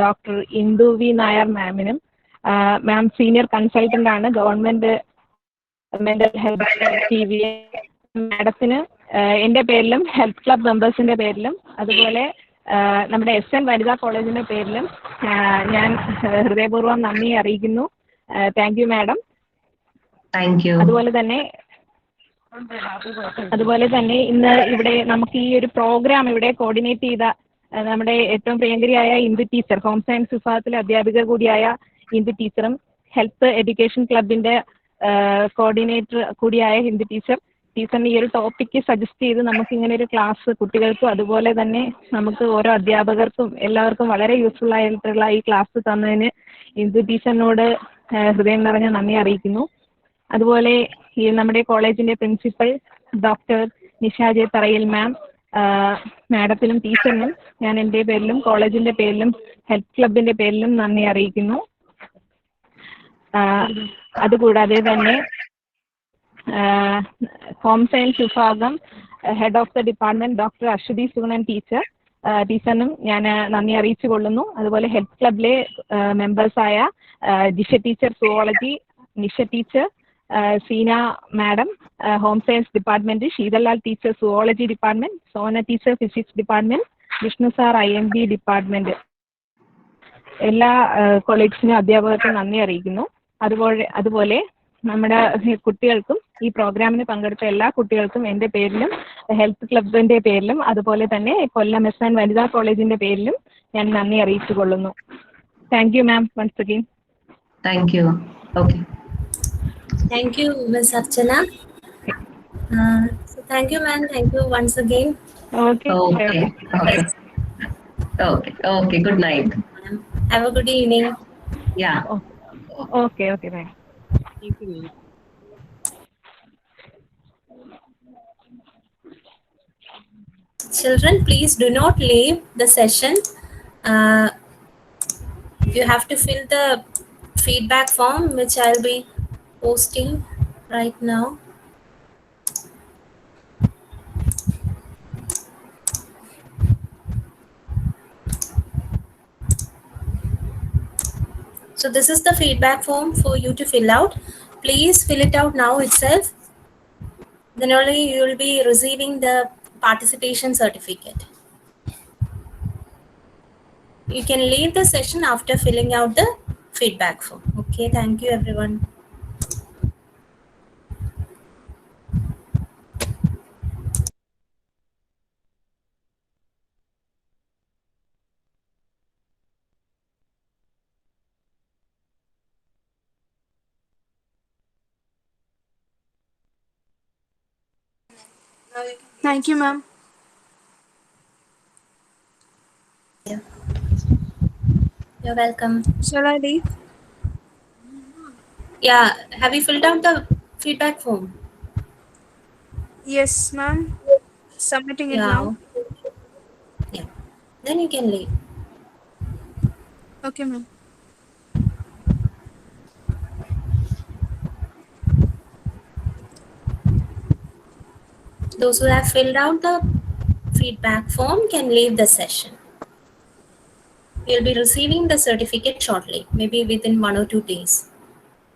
ഡോക്ടർ ഇന്ദു വി നായർ മാമിനും, മാം സീനിയർ കൺസൾട്ടൻ്റ് ആണ് ഗവൺമെൻറ് മെൻ്റൽ ഹെൽത്ത് TV മാഡത്തിന് എൻ്റെ പേരിലും ഹെൽത്ത് ക്ലബ് മെമ്പേഴ്സിൻ്റെ പേരിലും അതുപോലെ നമ്മുടെ SN വനിതാ കോളേജിൻ്റെ പേരിലും ഞാൻ ഹൃദയപൂർവ്വം നന്ദി അറിയിക്കുന്നു. Thank you madam. അതുപോലെ തന്നെ ഇന്ന് ഇവിടെ നമുക്ക് ഈ ഒരു പ്രോഗ്രാം ഇവിടെ കോർഡിനേറ്റ് ചെയ്ത നമ്മുടെ ഏറ്റവും പ്രിയങ്കരിയായ ഇന്ദു ടീച്ചർ, ഹോം സയൻസ് വിഭാഗത്തിലെ അധ്യാപിക കൂടിയായ ഇന്ദു ടീച്ചറും ഹെൽത്ത് എഡ്യൂക്കേഷൻ ക്ലബിൻ്റെ കോർഡിനേറ്റർ കൂടിയായ ഇന്ദു ടീച്ചറിന് ഈ ഒരു ടോപ്പിക്ക് സജസ്റ്റ് ചെയ്ത് നമുക്കിങ്ങനെ ഒരു ക്ലാസ് കുട്ടികൾക്കും അതുപോലെ തന്നെ നമുക്ക് ഓരോ അധ്യാപകർക്കും എല്ലാവർക്കും വളരെ യൂസ്ഫുൾ ആയിട്ടുള്ള ഈ ക്ലാസ് തന്നതിന് ഇന്ദു ടീച്ചറിനോട് ഹൃദയം നിറഞ്ഞ നന്ദി അറിയിക്കുന്നു. അതുപോലെ ഈ നമ്മുടെ കോളേജിൻ്റെ പ്രിൻസിപ്പൽ ഡോക്ടർ നിഷ ജെ തറയിൽ മാം, മാഡത്തിനും ടീച്ചറിനും ഞാൻ എൻ്റെ പേരിലും കോളേജിൻ്റെ പേരിലും ഹെൽത്ത് ക്ലബിൻ്റെ പേരിലും നന്ദി അറിയിക്കുന്നു. അതുകൂടാതെ തന്നെ ഹോം സയൻസ് വിഭാഗം head of the department doctor Aswathy Sugunan ടീച്ചറിനും ഞാൻ നന്ദി അറിയിച്ചു കൊള്ളുന്നു. അതുപോലെ ഹെൽത്ത് ക്ലബിലെ മെമ്പേഴ്സായ Jisha teacher zoology, Nisha teacher, Seena madam home science department, Sheethalal teacher zoology department, Sona teacher physics department, Vishnu sir IMB department, എല്ലാ കൊളീഗ്സിനും അധ്യാപകർക്കും നന്ദി അറിയിക്കുന്നു. അതുപോലെ നമ്മുടെ കുട്ടികൾക്കും ഈ പ്രോഗ്രാമിന് പങ്കെടുത്ത എല്ലാ കുട്ടികൾക്കും എൻ്റെ പേരിലും ഹെൽത്ത് ക്ലബിൻ്റെ പേരിലും അതുപോലെ തന്നെ കൊല്ലം SN വനിതാ കോളേജിൻ്റെ പേരിലും ഞാൻ നന്ദി അറിയിച്ചു കൊള്ളുന്നു. Thank you ma'am once again. Thank you. Okay, thank you miss Archana. Thank you ma'am, thank you once again. Okay, good night. Have a good evening. Yeah. Okay, ma'am. Thank you. Children, please do not leave the session. You have to fill the feedback form which I'll be posting right now. So this is the feedback form for you to fill out. Please fill it out now itself. Then only you will be receiving the participation certificate. You can leave the session after filling out the feedback form. Okay, thank you everyone. Thank you, ma'am. Yeah. You're welcome. Shall I leave? Yeah, have you filled out the feedback form? Yes, ma'am. Submitting it Yeah. now. Yeah. Then you can leave. Okay, ma'am. Those who have filled out the feedback form can leave the session. You'll be receiving the certificate shortly, maybe within 1 or 2 days.